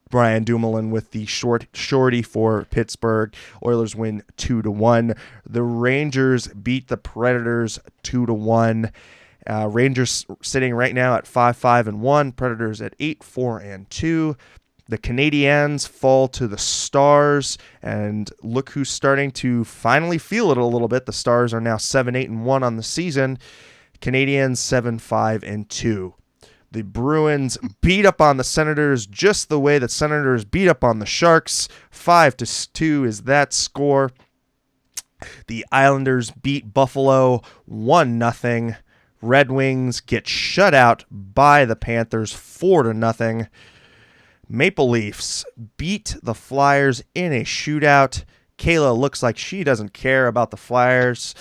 Brian Dumoulin with the shorty for Pittsburgh. Oilers win 2-1. The Rangers beat the Predators 2-1. Rangers sitting right now at 5-5-1. Predators at 8-4-2. The Canadiens fall to the Stars, and look who's starting to finally feel it a little bit. The Stars are now 7-8-1 on the season. Canadiens 7-5-2. The Bruins beat up on the Senators just the way the Senators beat up on the Sharks. 5-2 is that score. The Islanders beat Buffalo 1-0. Red Wings get shut out by the Panthers 4-0. Maple Leafs beat the Flyers in a shootout. Kayla looks like she doesn't care about the Flyers.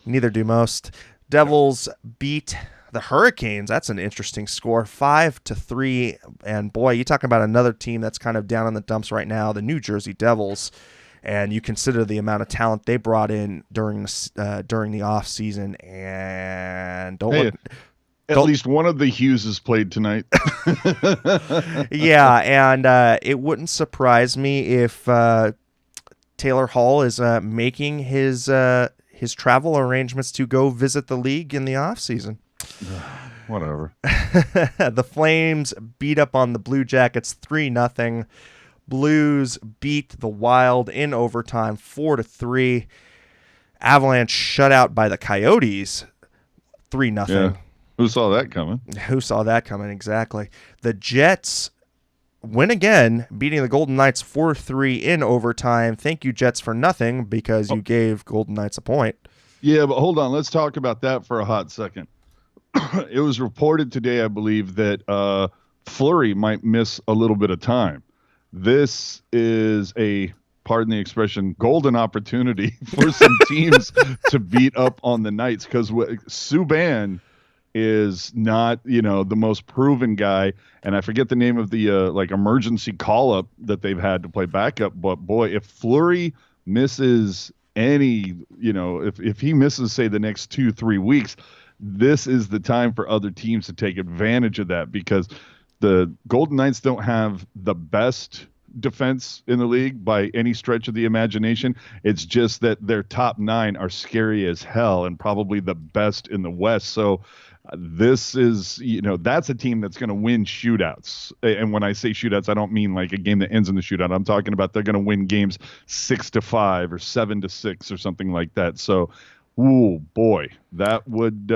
Neither do most. Devils beat the Hurricanes. That's an interesting score, 5-3. And boy, you talking about another team that's kind of down in the dumps right now, the New Jersey Devils. And you consider the amount of talent they brought in during the off season, and at least one of the Hugheses played tonight. Yeah, and it wouldn't surprise me if Taylor Hall is making his travel arrangements to go visit the league in the off season. Whatever. The Flames beat up on the Blue Jackets 3-0. Blues beat the Wild in overtime 4-3. Avalanche shut out by the Coyotes 3-0. Yeah. Who saw that coming? Who saw that coming, exactly. The Jets win again, beating the Golden Knights 4-3 in overtime. Thank you, Jets, for nothing, because you gave Golden Knights a point. Yeah, but hold on. Let's talk about that for a hot second. It was reported today, I believe, that Fleury might miss a little bit of time. This is a, pardon the expression, golden opportunity for some teams to beat up on the Knights, because Subban is not, the most proven guy, and I forget the name of the emergency call up that they've had to play backup. But boy, if Fleury misses any, if he misses, say, the next 2-3 weeks, this is the time for other teams to take advantage of that, because the Golden Knights don't have the best defense in the league by any stretch of the imagination. It's just that their top 9 are scary as hell and probably the best in the West. So this is, that's a team that's going to win shootouts. And when I say shootouts, I don't mean like a game that ends in the shootout. I'm talking about they're going to win games 6-5 or 7-6 or something like that. So, ooh, boy, that would,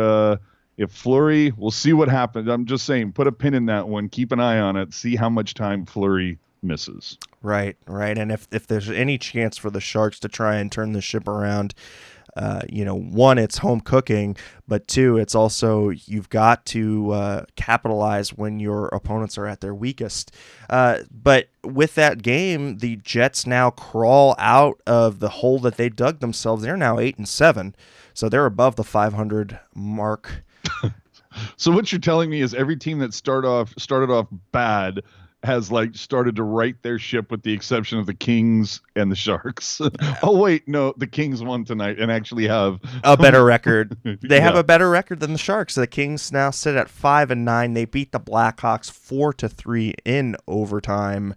if Fleury, we'll see what happens. I'm just saying, put a pin in that one. Keep an eye on it. See how much time Fleury misses. Right. And if there's any chance for the Sharks to try and turn the ship around, one, it's home cooking, but two, it's also you've got to capitalize when your opponents are at their weakest. But with that game, the Jets now crawl out of the hole that they dug themselves. They're now 8-7, so they're above the 500 mark. So what you're telling me is every team that started off bad has like started to right their ship, with the exception of the Kings and the Sharks. Oh wait, no, the Kings won tonight and actually have a better record. They have Yeah. a better record than the Sharks. The Kings now sit at 5-9. They beat the Blackhawks 4-3 in overtime.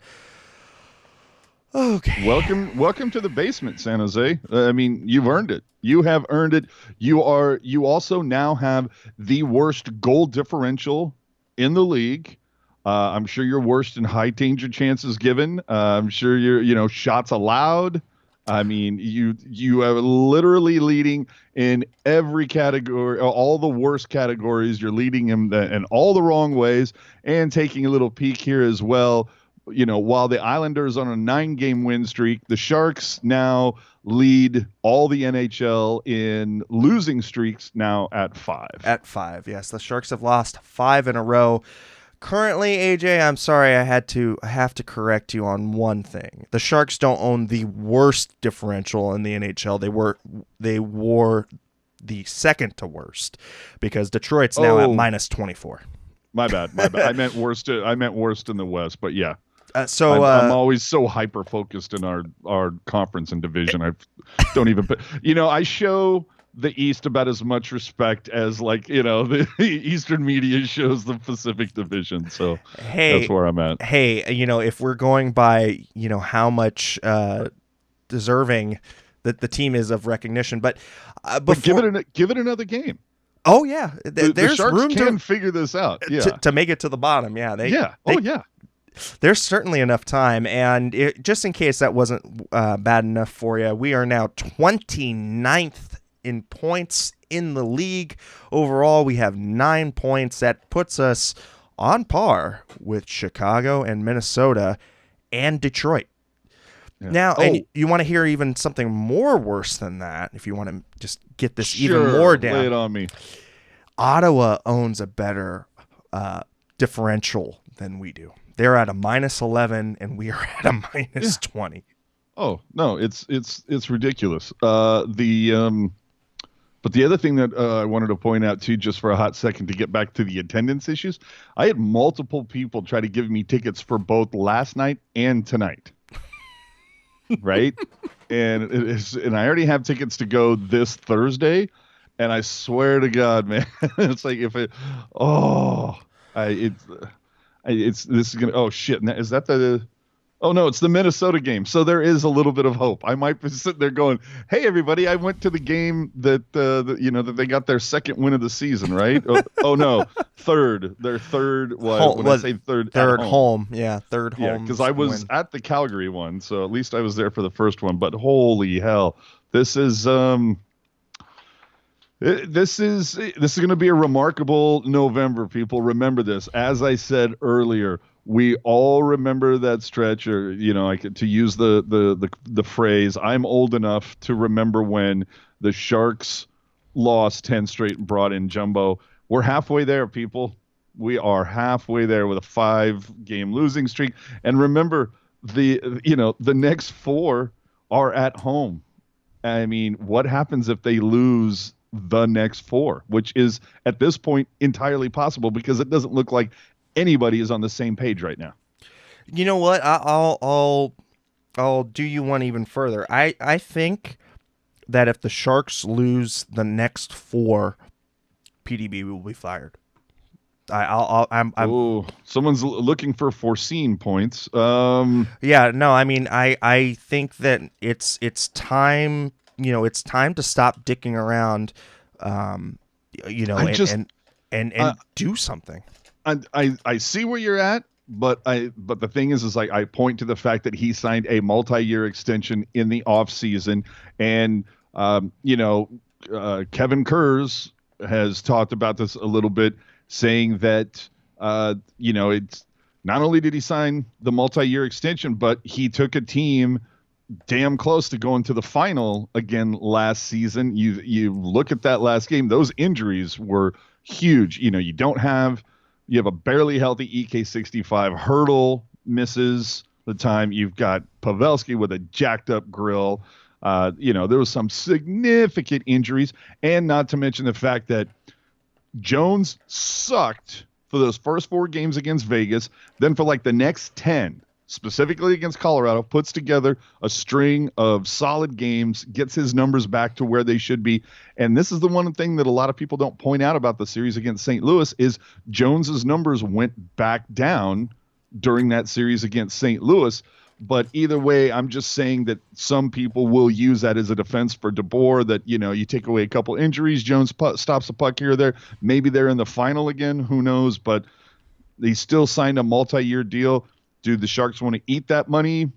Okay. Welcome to the basement, San Jose. I mean, you've earned it. You have earned it. You also now have the worst goal differential in the league. I'm sure you're worst in high danger chances given. I'm sure you're shots allowed. I mean, you are literally leading in every category, all the worst categories. You're leading in all the wrong ways, and taking a little peek here as well. While the Islanders on a 9-game win streak, the Sharks now lead all the NHL in losing streaks now at 5. At 5, yes. The Sharks have lost 5 in a row. Currently, AJ, I'm sorry, I have to correct you on one thing. The Sharks don't own the worst differential in the NHL. They wore the second to worst, because Detroit's now at -24. My bad. I meant worst in the West, but yeah. I'm I'm always so hyper focused in our conference and division. I don't even put. I show the East about as much respect as the Eastern media shows the Pacific Division. So that's where I'm at. Hey, if we're going by how much deserving that the team is of recognition, but give it another game. Oh yeah, the there's Sharks room can figure this out. Yeah, to make it to the bottom. Yeah, yeah. There's certainly enough time, and just in case that wasn't bad enough for you, we are now 29th in points in the league. Overall, we have 9 points. That puts us on par with Chicago and Minnesota and Detroit. Yeah. Now, and you want to hear even something more worse than that, if you want to just get this even more down. Lay it on me. Ottawa owns a better differential than we do. They're at a -11, and we are at a -20. Oh no, it's ridiculous. But the other thing that I wanted to point out too, just for a hot second, to get back to the attendance issues, I had multiple people try to give me tickets for both last night and tonight. Right, and I already have tickets to go this Thursday, and I swear to God, man, it's like this is gonna. Oh shit! Is that the? Oh no, it's the Minnesota game. So there is a little bit of hope. I might be sitting there going, "Hey everybody, I went to the game that that they got their second win of the season, right? oh no, third. Their third. When I say third home. Yeah, third home. Yeah, because I was at the Calgary one, so at least I was there for the first one. But holy hell, this is This is going to be a remarkable November, people. Remember this. As I said earlier, we all remember that stretch, or to use the phrase, I'm old enough to remember when the Sharks lost 10 straight and brought in Jumbo. We're halfway there, people. We are halfway there with a 5-game losing streak. And remember, the next 4 are at home. I mean, what happens if they lose the next 4, which is at this point entirely possible, because it doesn't look like anybody is on the same page right now. You know what? I'll do you one even further. I think that if the Sharks lose the next 4, PDB will be fired. Someone's looking for foreseen points. Yeah, no, I mean, I think that it's time. It's time to stop dicking around, and do something. I see where you're at, but the thing is like, I point to the fact that he signed a multi-year extension in the off season, and Kevin Kurz has talked about this a little bit, saying that it's not only did he sign the multi-year extension, but he took a team damn close to going to the final again last season. You look at that last game; those injuries were huge. You have a barely healthy EK65. Hurdle misses the time. You've got Pavelski with a jacked up grill. There was some significant injuries, and not to mention the fact that Jones sucked for those first 4 games against Vegas, then for like the next 10, specifically against Colorado, puts together a string of solid games, gets his numbers back to where they should be. And this is the one thing that a lot of people don't point out about the series against St. Louis is Jones's numbers went back down during that series against St. Louis. But either way, I'm just saying that some people will use that as a defense for DeBoer, that, you take away a couple injuries, Jones stops the puck here or there. Maybe they're in the final again, who knows? But they still signed a multi-year deal. Do the Sharks want to eat that money?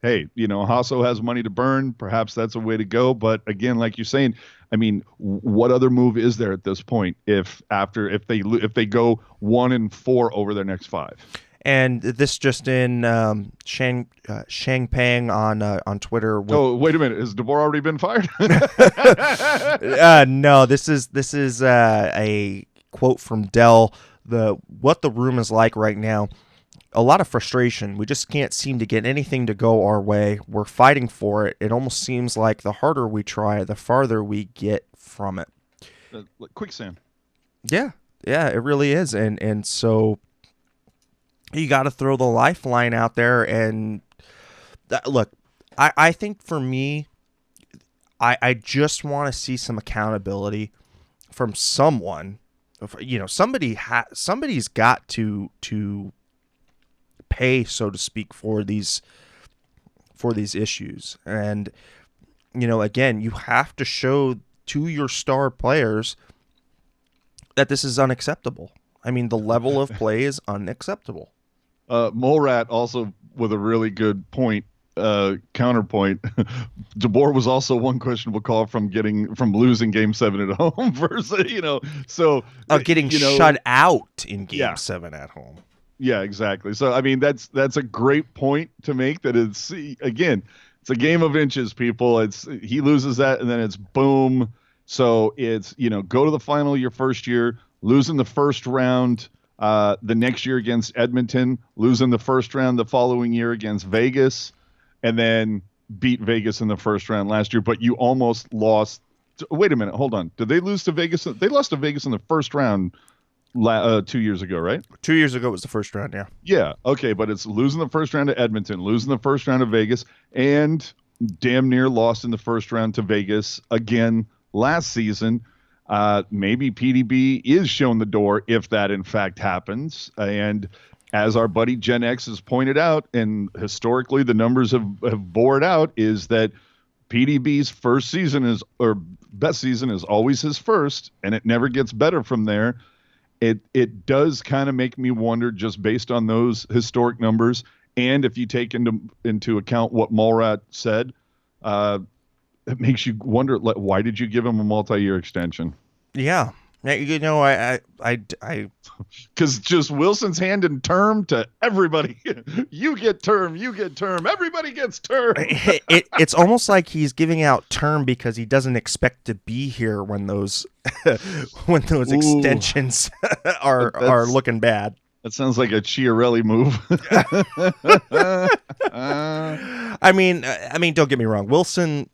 Hey, Hasso has money to burn. Perhaps that's a way to go. But again, like you're saying, I mean, what other move is there at this point if they go 1-4 over their next 5? And this just in, Shang Pang on Twitter. Oh, wait a minute! Has DeBoer already been fired? No, this is a quote from Dell. What the room is like right now. A lot of frustration. We just can't seem to get anything to go our way. We're fighting for it. It almost seems like the harder we try, the farther we get from it. Quicksand. Yeah, it really is. And so you got to throw the lifeline out there. And look, I think for me, I just want to see some accountability from someone. Somebody's got to pay, so to speak, for these issues. And again, you have to show to your star players that this is unacceptable. I mean, the level of play is unacceptable. Molrat also with a really good point, counterpoint. DeBoer was also one questionable call from losing Game 7 at home versus getting shut out in Game 7 at home. Yeah, exactly. So I mean, that's a great point to make. That it's a game of inches, people. He loses that, and then it's boom. So it's go to the final your first year, losing the first round. The next year against Edmonton, losing the first round the following year against Vegas, and then beat Vegas in the first round last year. But you almost lost. Wait a minute, hold on. Did they lose to Vegas? They lost to Vegas in the first round 2 years ago, right? 2 years ago was the first round, yeah. Yeah, okay, but it's losing the first round to Edmonton, losing the first round to Vegas, and damn near lost in the first round to Vegas again last season. Maybe PDB is shown the door if that in fact happens. And as our buddy Gen X has pointed out, and historically the numbers have bore it out, is that PDB's best season is always his first, and it never gets better from there. It does kind of make me wonder, just based on those historic numbers, and if you take into account what Molrat said, it makes you wonder, like, why did you give him a multi-year extension? Yeah. I because just Wilson's handing term to everybody. You get term, everybody gets term. It's almost like he's giving out term because he doesn't expect to be here when those extensions are looking bad. That sounds like a Chiarelli move. I mean, don't get me wrong. Wilson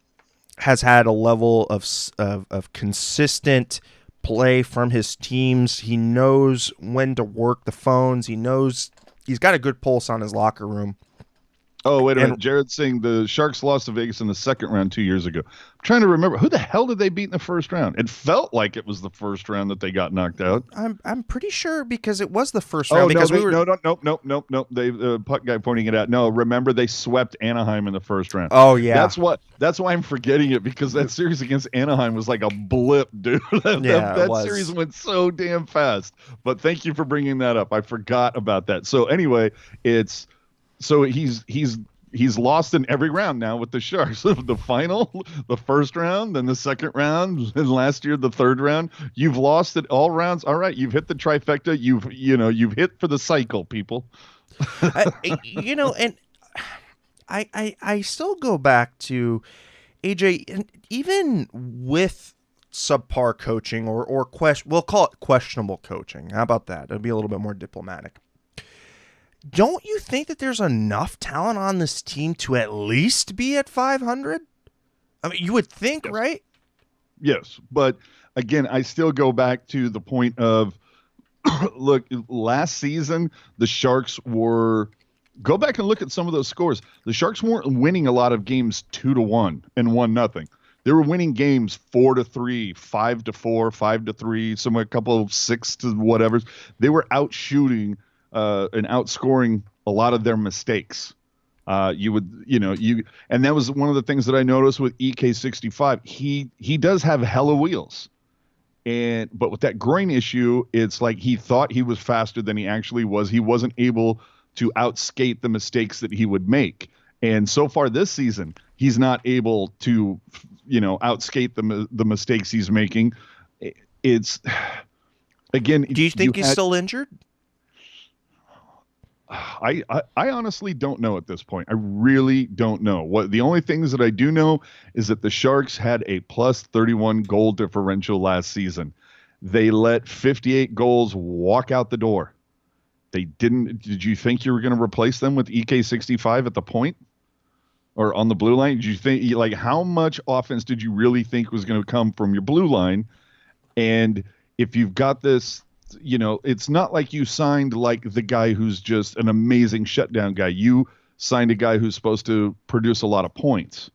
has had a level of consistent play from his teams. He knows when to work the phones. He knows he's got a good pulse on his locker room. Oh, wait a minute. Jared's saying the Sharks lost to Vegas in the second round 2 years ago. I'm trying to remember. Who the hell did they beat in the first round? It felt like it was the first round that they got knocked out. I'm pretty sure because it was the first round. Nope. They the puck guy pointing it out. No, remember they swept Anaheim in the first round. Oh yeah. That's why I'm forgetting it, because that series against Anaheim was like a blip, dude. that series went so damn fast. But thank you for bringing that up. I forgot about that. So anyway, he's lost in every round now with the Sharks. The final, the first round, then the second round, and last year the third round. You've lost at all rounds. All right, you've hit the trifecta. You've hit for the cycle, people. And I still go back to AJ, and even with subpar coaching or we'll call it questionable coaching. How about that? It'll be a little bit more diplomatic. Don't you think that there's enough talent on this team to at least be at 500? I mean, you would think, right? Yes, but again, I still go back to the point of Look, last season, the Sharks were. Go back and look at some of those scores. The Sharks weren't winning a lot of games 2-1 and 1-0. They were winning games 4-3, 5-4, 5-3, somewhere a couple of 6 to whatever. They were outshooting and outscoring a lot of their mistakes. And that was one of the things that I noticed with EK65. He does have hella wheels. But with that groin issue, it's like he thought he was faster than he actually was. He wasn't able to outskate the mistakes that he would make. And so far this season, he's not able to, outskate the mistakes he's making. It's again. Do you think he's still injured? I honestly don't know at this point. I really don't know. The only things that I do know is that the Sharks had a plus 31 goal differential last season. They let 58 goals walk out the door. They didn't. Did you think you were going to replace them with EK65 at the point or on the blue line? Did you think, how much offense did you really think was going to come from your blue line? And if you've got this, it's not like you signed the guy who's just an amazing shutdown guy. You signed a guy who's supposed to produce a lot of points.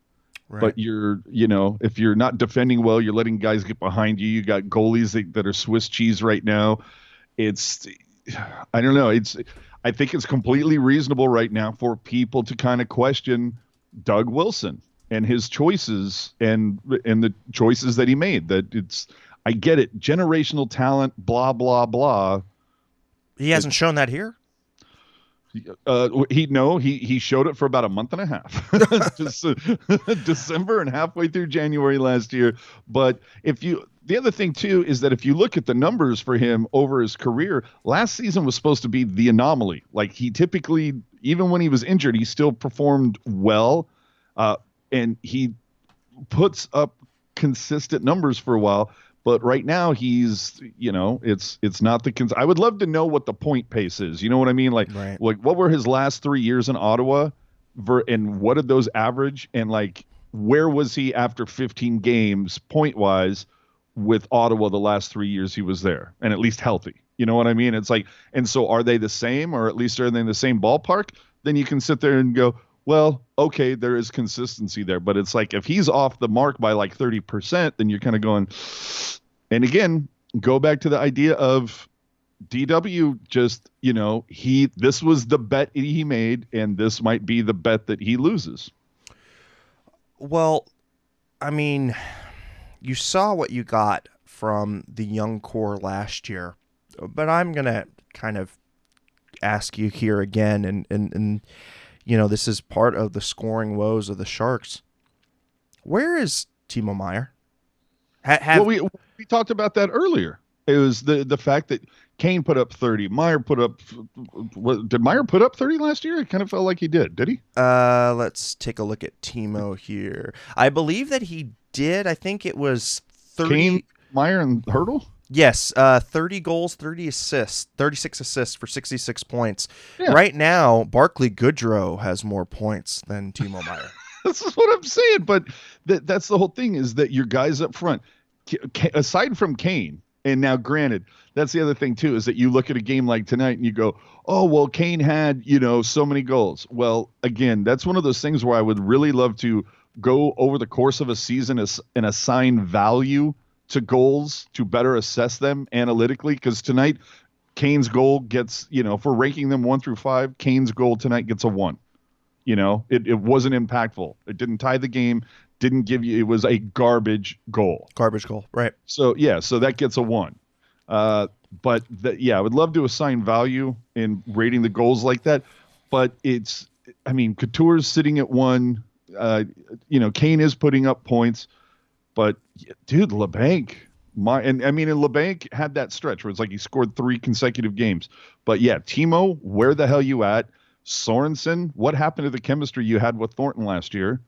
Right. But if you're not defending well, you're letting guys get behind you. You got goalies that are Swiss cheese right now. I don't know. I think it's completely reasonable right now for people to kind of question Doug Wilson and his choices and the choices that he made. I get it. Generational talent, blah, blah, blah. He hasn't shown that here? He showed it for about a month and a half. December and halfway through January last year. But the other thing, too, is that if you look at the numbers for him over his career, last season was supposed to be the anomaly. He typically, even when he was injured, he still performed well. And he puts up consistent numbers for a while. But right now he's, it's not I would love to know what the point pace is. You know what I mean? Right. What were his last 3 years in Ottawa and what did those average? And where was he after 15 games point wise with Ottawa the last 3 years he was there and at least healthy? You know what I mean? It's and so are they the same or at least are they in the same ballpark? Then you can sit there and go, well, okay, there is consistency there. But it's if he's off the mark by 30%, then you're kind of going. And again, go back to the idea of DW just, this was the bet he made, and this might be the bet that he loses. Well, I mean, you saw what you got from the young core last year, but I'm going to kind of ask you here again, and this is part of the scoring woes of the Sharks. Where is Timo Meier? We talked about that earlier. It was the fact that Kane put up 30. Meier put up. Did Meier put up 30 last year? It kind of felt like he did. Did he? Let's take a look at Timo here. I believe that he did. I think it was 30. Kane, Meier, and Hurdle? Yes, 30 goals, 36 assists for 66 points. Yeah. Right now, Barclay Goodrow has more points than Timo Meier. This is what I'm saying, but that's the whole thing is that your guys up front, aside from Kane, and now granted, that's the other thing too, is that you look at a game like tonight and you go, oh, well, Kane had, so many goals. Well, again, that's one of those things where I would really love to go over the course of a season and assign value to goals to better assess them analytically. Because tonight, Kane's goal gets, if we're ranking them 1 through 5, Kane's goal tonight gets a 1. It wasn't impactful. It didn't tie the game. Didn't give you. It was a garbage goal. Garbage goal, right? So so that gets a 1. But I would love to assign value in rating the goals like that. But Couture's sitting at 1. Kane is putting up points. But dude, LeBanc, and LeBanc had that stretch where it's he scored 3 consecutive games. But yeah, Timo, where the hell you at? Sorensen, what happened to the chemistry you had with Thornton last year?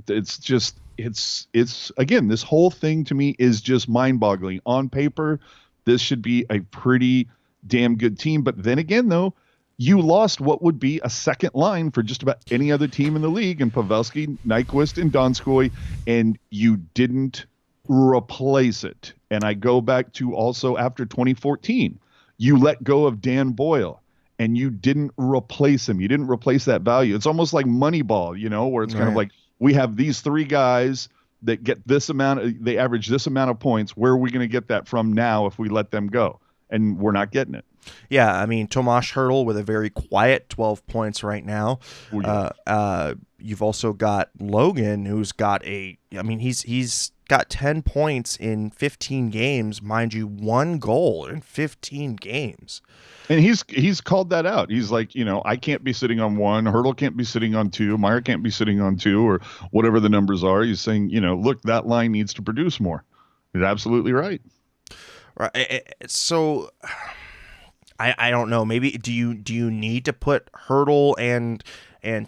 It's again, this whole thing to me is just mind-boggling. On paper, this should be a pretty damn good team. But then again, though, you lost what would be a second line for just about any other team in the league in Pavelski, Nyquist, and Donskoy, and you didn't replace it. And I go back to also after 2014. You let go of Dan Boyle and you didn't replace him. You didn't replace that value. It's almost like Moneyball, where it's kind of like, we have these three guys that get this amount, they average this amount of points. Where are we going to get that from now if we let them go? And we're not getting it. Yeah, I mean, Tomas Hertl with a very quiet 12 points right now. You've also got Logan, who's got he's got 10 points in 15 games, mind you, 1 goal in 15 games. And he's called that out. He's like, I can't be sitting on 1. Hertl can't be sitting on 2. Meyer can't be sitting on 2, or whatever the numbers are. He's saying, look, that line needs to produce more. He's absolutely right. Right. So I don't know. Maybe do you need to put Hertl and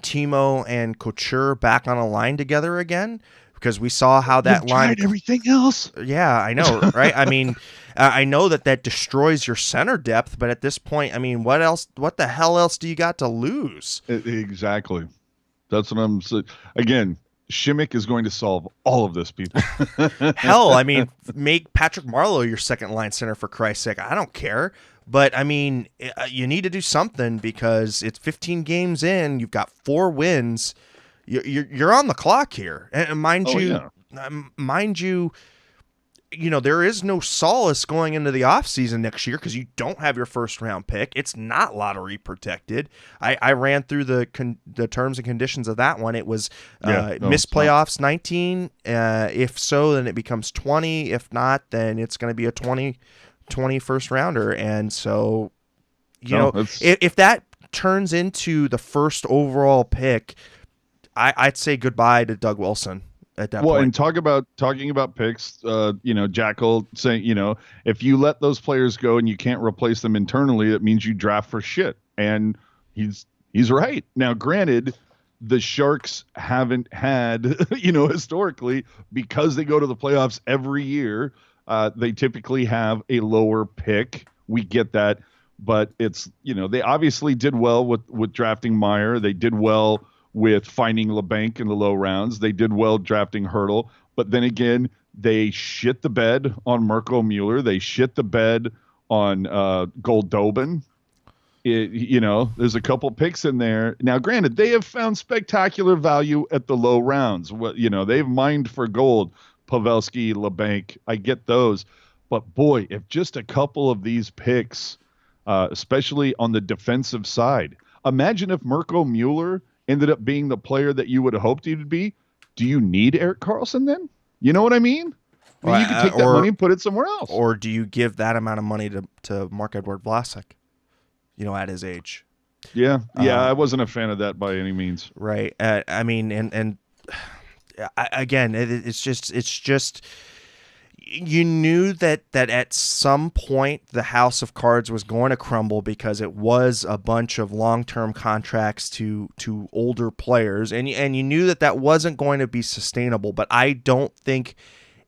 Timo and Couture back on a line together again? Because we saw how that line. Tried everything else. Yeah, I know, right? I mean, I know that destroys your center depth, but at this point, I mean, what else? What the hell else do you got to lose? Exactly. That's what I'm saying. Again, Shimmick is going to solve all of this, people. Hell, I mean, make Patrick Marleau your second line center, for Christ's sake. I don't care. But, I mean, you need to do something, because it's 15 games in. You've got 4 wins. You're on the clock here. And mind you, there is no solace going into the offseason next year, because you don't have your first round pick. It's not lottery protected. I ran through the terms and conditions of that one. It was miss playoffs 19. If so, then it becomes 20. If not, then it's going to be a 20 first rounder. And so, if that turns into the first overall pick, I'd say goodbye to Doug Wilson at that point. Well, and talking about picks, Jackal saying, if you let those players go and you can't replace them internally, it means you draft for shit. And he's right. Now, granted, the Sharks haven't had, historically, because they go to the playoffs every year, they typically have a lower pick. We get that. But it's, they obviously did well with drafting Meyer. They did well with finding LeBanc in the low rounds. They did well drafting Hertl. But then again, they shit the bed on Mirko Mueller. They shit the bed on Goldobin. There's a couple picks in there. Now, granted, they have found spectacular value at the low rounds. They've mined for gold. Pavelski, LeBanc, I get those. But boy, if just a couple of these picks, especially on the defensive side, imagine if Mirko Mueller ended up being the player that you would have hoped he would be. Do you need Erik Karlsson then? You know what I mean? You could take that money and put it somewhere else. Or do you give that amount of money to Marc-Edouard Vlasic, at his age? Yeah, I wasn't a fan of that by any means. Right. I mean, and again, it's just you knew that at some point the house of cards was going to crumble, because it was a bunch of long-term contracts to older players, and you knew that wasn't going to be sustainable. But I don't think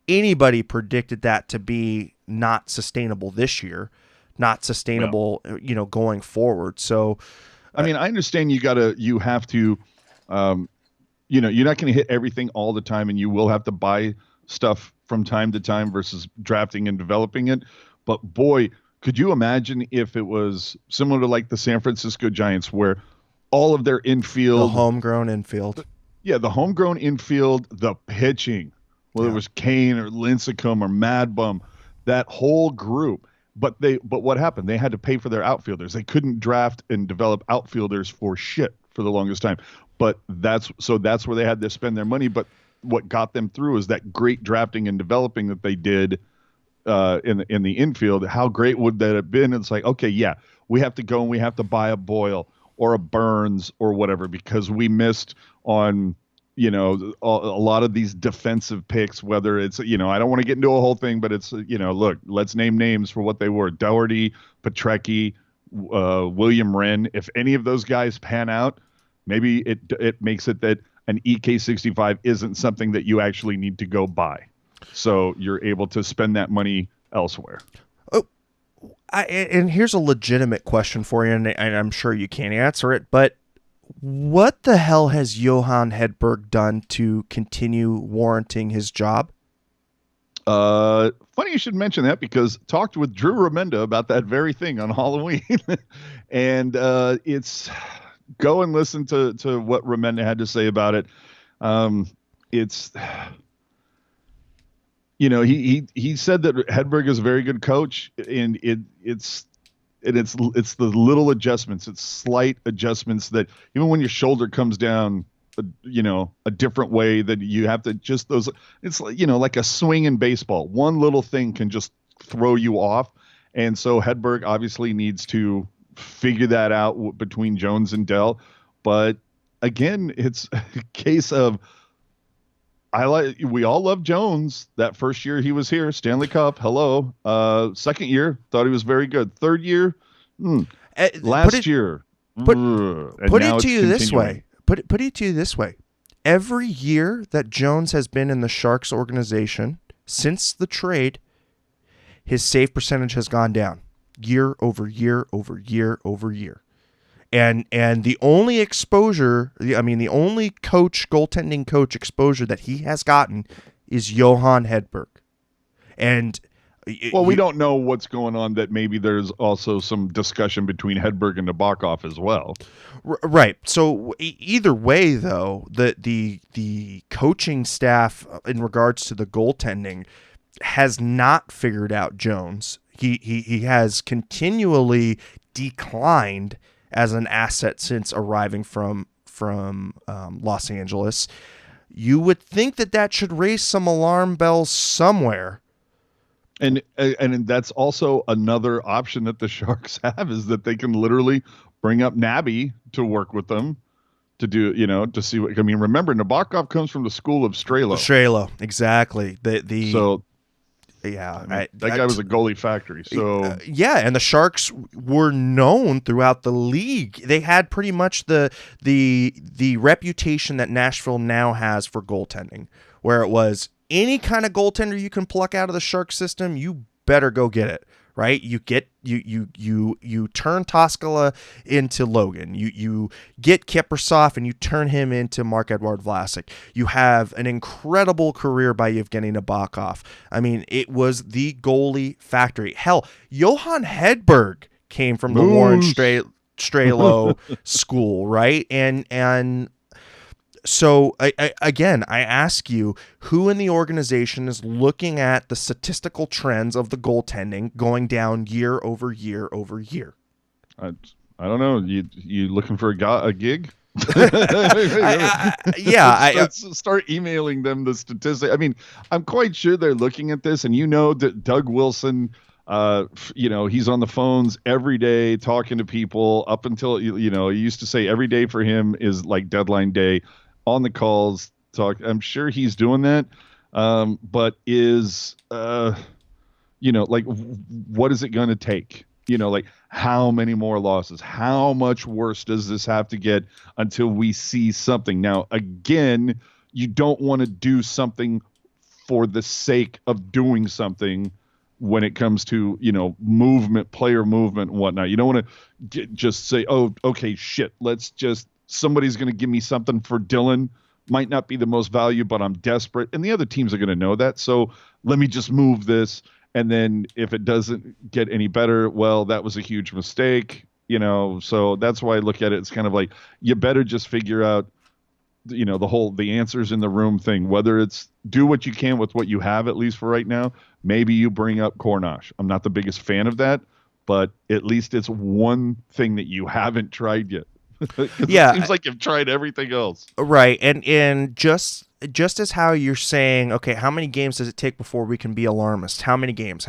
anybody predicted that to be not sustainable this year, not sustainable, going forward. So, I mean, I understand you have to, you're not going to hit everything all the time, and you will have to buy stuff from time to time versus drafting and developing it. But boy, could you imagine if it was similar to like the San Francisco Giants, where all of their infield, the homegrown infield, the homegrown infield, the pitching, whether it was Kane or Lincecum or Madbum, that whole group. But what happened? They had to pay for their outfielders. They couldn't draft and develop outfielders for shit for the longest time. But that's where they had to spend their money. But what got them through is that great drafting and developing that they did in the infield. How great would that have been? It's like, okay, yeah, we have to go and we have to buy a Boyle or a Burns or whatever, because we missed on, a lot of these defensive picks, whether it's, I don't want to get into a whole thing, but it's, look, let's name names for what they were. Doherty, Petrecki, William Wren. If any of those guys pan out, maybe it makes it that an EK65 isn't something that you actually need to go buy. So you're able to spend that money elsewhere. Oh, and here's a legitimate question for you, and I'm sure you can't answer it, but what the hell has Johan Hedberg done to continue warranting his job? Funny you should mention that because talked with Drew Remenda about that very thing on Halloween, and it's go and listen to what Remenda had to say about it. It's he said that Hedberg is a very good coach, and it's the little adjustments, it's slight adjustments that even when your shoulder comes down, a different way that you have to just those. It's like a swing in baseball. One little thing can just throw you off, and so Hedberg obviously needs to figure that out between Jones and Dell. But again, it's a case of we all love Jones. That first year he was here, Stanley Cup, hello. Second year, thought he was very good. Third year, last year. Put it to you this way. Put it to you this way. Every year that Jones has been in the Sharks organization since the trade, his save percentage has gone down year over year over year over year. And the only exposure, the only goaltending coach exposure that he has gotten is Johan Hedberg. And we don't know what's going on, that maybe there's also some discussion between Hedberg and Nabokov as well. Right. So either way, though, the coaching staff in regards to the goaltending has not figured out Jones. He has continually declined as an asset since arriving from Los Angeles. You would think that should raise some alarm bells somewhere. And that's also another option that the Sharks have, is that they can literally bring up Nabby to work with them to do, to see what, remember, Nabokov comes from the school of Strelo. Strelo, exactly. That guy was a goalie factory. So and the Sharks were known throughout the league. They had pretty much the reputation that Nashville now has for goaltending, where it was any kind of goaltender you can pluck out of the Shark system, you better go get it, right? You turn Toskala into Logan. You get Kiprusoff and you turn him into Marc-Edouard Vlasic. You have an incredible career by Evgeny Nabokov. It was the goalie factory. Hell, Johan Hedberg came from the Warren Strelo school, right? And so, I ask you, who in the organization is looking at the statistical trends of the goaltending going down year over year over year? I don't know. You looking for a gig? Let's start emailing them the statistics. I'm quite sure they're looking at this, and that Doug Wilson, he's on the phones every day talking to people up until, he used to say every day for him is like deadline day. On the calls, talk. I'm sure he's doing that, but is what is it going to take? How many more losses? How much worse does this have to get until we see something? Now, again, you don't want to do something for the sake of doing something when it comes to movement, player movement, and whatnot. You don't want to just say, "Oh, okay, shit, somebody's going to give me something for Dylan. Might not be the most value, but I'm desperate." And the other teams are going to know that. So let me just move this. And then if it doesn't get any better, well, that was a huge mistake. So that's why I look at it. It's kind of like, you better just figure out, the answers in the room thing, whether it's do what you can with what you have, at least for right now. Maybe you bring up Kornosh. I'm not the biggest fan of that, but at least it's one thing that you haven't tried yet. It seems like you've tried everything else. Right. And just as how you're saying, okay, how many games does it take before we can be alarmist? How many games?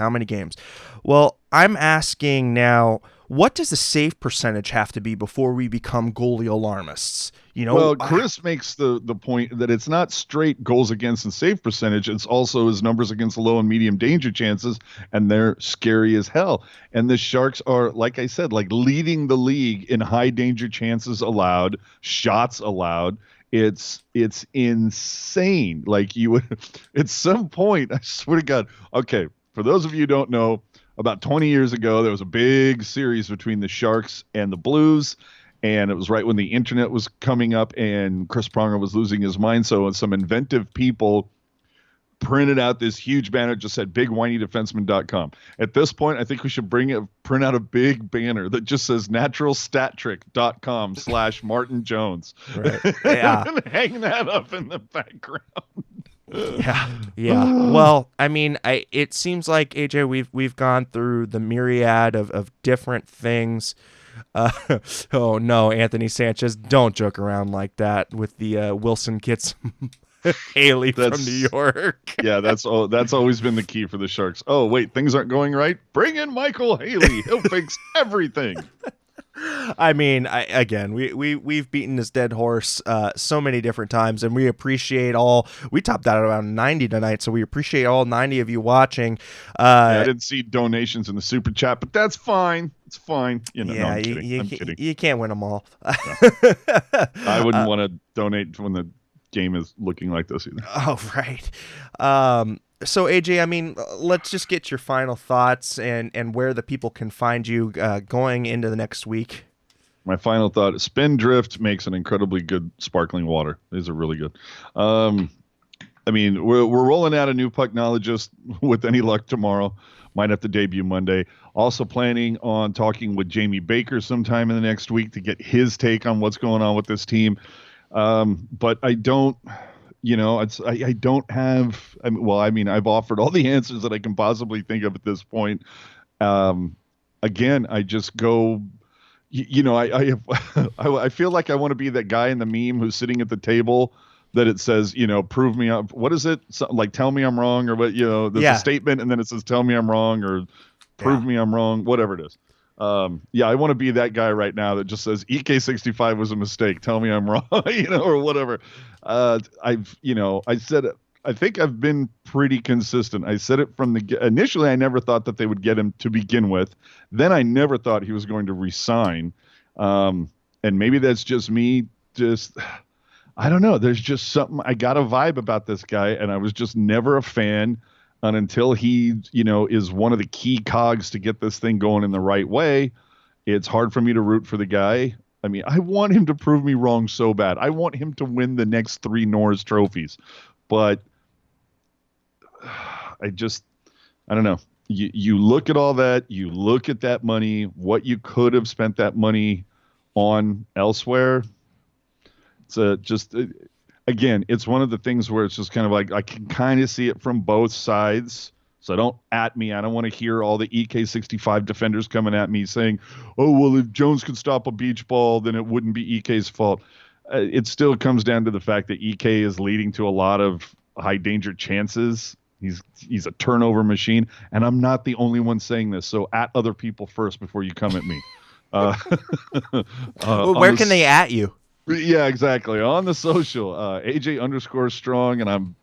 Well, I'm asking now, what does the save percentage have to be before we become goalie alarmists? Well, Chris makes the point that it's not straight goals against and save percentage. It's also his numbers against low and medium danger chances, and they're scary as hell. And the Sharks are, like I said, leading the league in high danger chances allowed, shots allowed. It's insane. You would, at some point, I swear to God. Okay, for those of you who don't know, about 20 years ago, there was a big series between the Sharks and the Blues. And it was right when the internet was coming up and Chris Pronger was losing his mind. So some inventive people printed out this huge banner that just said bigwhinydefenseman.com. At this point, I think we should print out a big banner that just says naturalstattrick.com/Martin Jones. Right. Yeah. And hang that up in the background. Yeah. Well, I mean, it seems like, AJ, we've gone through the myriad of different things. Oh no, Anthony Sanchez, don't joke around like that with the Wilson gets Haley from New York. Yeah, that's always been the key for the Sharks. Oh wait, things aren't going right. Bring in Michael Haley. He'll fix everything. I mean, we've beaten this dead horse so many different times, and we appreciate all. We topped out at around 90 tonight, so we appreciate all 90 of you watching. I didn't see donations in the super chat, but that's fine. It's fine. You know, yeah, no, I'm kidding. You can't win them all. No. I wouldn't want to donate when the game is looking like this either. Oh, right. So, AJ, I mean, let's just get your final thoughts and where the people can find you going into the next week. My final thought: Spindrift makes an incredibly good sparkling water. These are really good. I mean, we're rolling out a new pucknologist with any luck tomorrow. Might have to debut Monday. Also planning on talking with Jamie Baker sometime in the next week to get his take on what's going on with this team. But I don't. You know, I don't have. I mean, I've offered all the answers that I can possibly think of at this point. Again, I just go. You know, I feel like I want to be that guy in the meme who's sitting at the table that it says, you know, prove me up. What is it? Like, tell me I'm wrong, or what? You know, there's a statement and then it says, tell me I'm wrong, or prove me I'm wrong, whatever it is. I want to be that guy right now that just says EK65 was a mistake. Tell me I'm wrong, you know, or whatever. I think I've been pretty consistent. I said it from initially, I never thought that they would get him to begin with. Then I never thought he was going to resign. And maybe that's just me. I don't know. There's just something, I got a vibe about this guy, and I was just never a fan. And until he, you know, is one of the key cogs to get this thing going in the right way, it's hard for me to root for the guy. I mean, I want him to prove me wrong so bad. I want him to win the next 3 Norris trophies. But I don't know. You look at all that, you look at that money, what you could have spent that money on elsewhere. Again, it's one of the things where it's just kind of like I can kind of see it from both sides. So don't at me. I don't want to hear all the EK65 defenders coming at me saying, oh, well, if Jones could stop a beach ball, then it wouldn't be EK's fault. It still comes down to the fact that EK is leading to a lot of high danger chances. He's a turnover machine, and I'm not the only one saying this. So at other people first before you come at me. Where can they at you? Yeah, exactly. On the social, AJ_strong, and I'm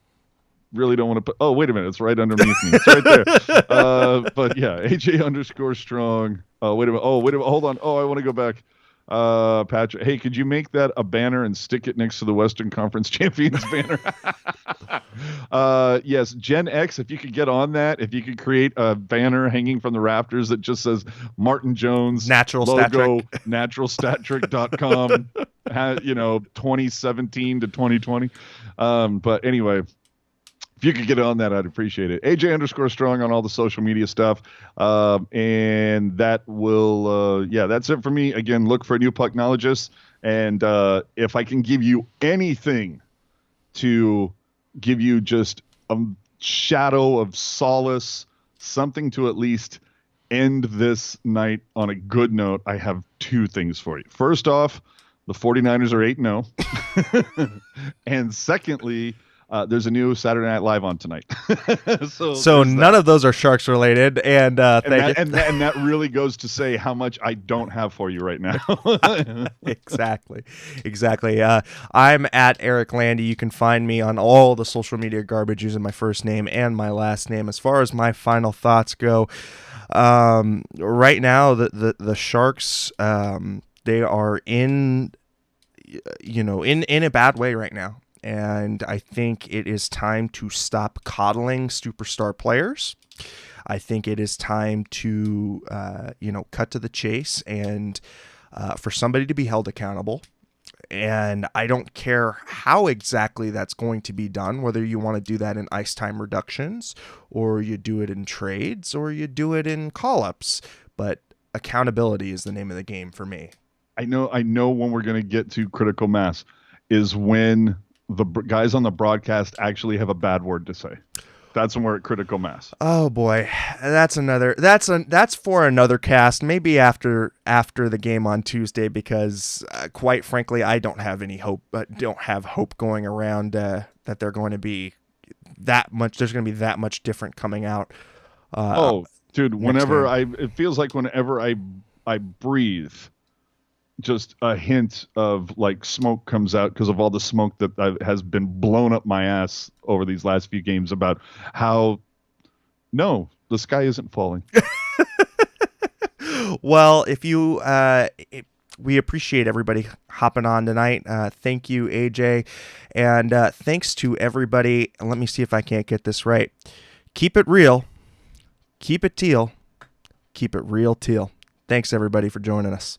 really don't want to put. Oh, wait a minute, it's right underneath me. It's right there. But yeah, AJ_strong. Wait a minute. Hold on. Oh, I want to go back. Patrick, hey, could you make that a banner and stick it next to the Western Conference Champions banner? Yes, Gen X, if you could get on that, if you could create a banner hanging from the rafters that just says Martin Jones Natural logo, naturalstattrick.com, 2017 to 2020. But anyway, if you could get on that, I'd appreciate it. AJ_strong on all the social media stuff. And that will, that's it for me. Again, look for a new pucknologist. And if I can give you anything to give you just a shadow of solace, something to at least end this night on a good note, I have 2 things for you. First off, the 49ers are 8-0. And secondly, there's a new Saturday Night Live on tonight. so none of those are Sharks related, and that really goes to say how much I don't have for you right now. Exactly. I'm at Erik Landi. You can find me on all the social media garbage using my first name and my last name. As far as my final thoughts go, right now the Sharks, they are in a bad way right now. And I think it is time to stop coddling superstar players. I think it is time to, cut to the chase and for somebody to be held accountable. And I don't care how exactly that's going to be done, whether you want to do that in ice time reductions, or you do it in trades, or you do it in call-ups. But accountability is the name of the game for me. I know when we're going to get to critical mass is when the guys on the broadcast actually have a bad word to say. That's when we're at critical mass. Oh boy, that's for another cast. Maybe after the game on Tuesday, because quite frankly, I don't have any hope. Don't have hope going around that they're going to be that much. There's going to be that much different coming out. Dude, it feels like whenever I breathe, just a hint of like smoke comes out because of all the smoke that has been blown up my ass over these last few games about how the sky isn't falling. Well, we appreciate everybody hopping on tonight. Thank you, AJ, and thanks to everybody. And let me see if I can't get this right. Keep it real, keep it teal, keep it real teal. Thanks everybody for joining us.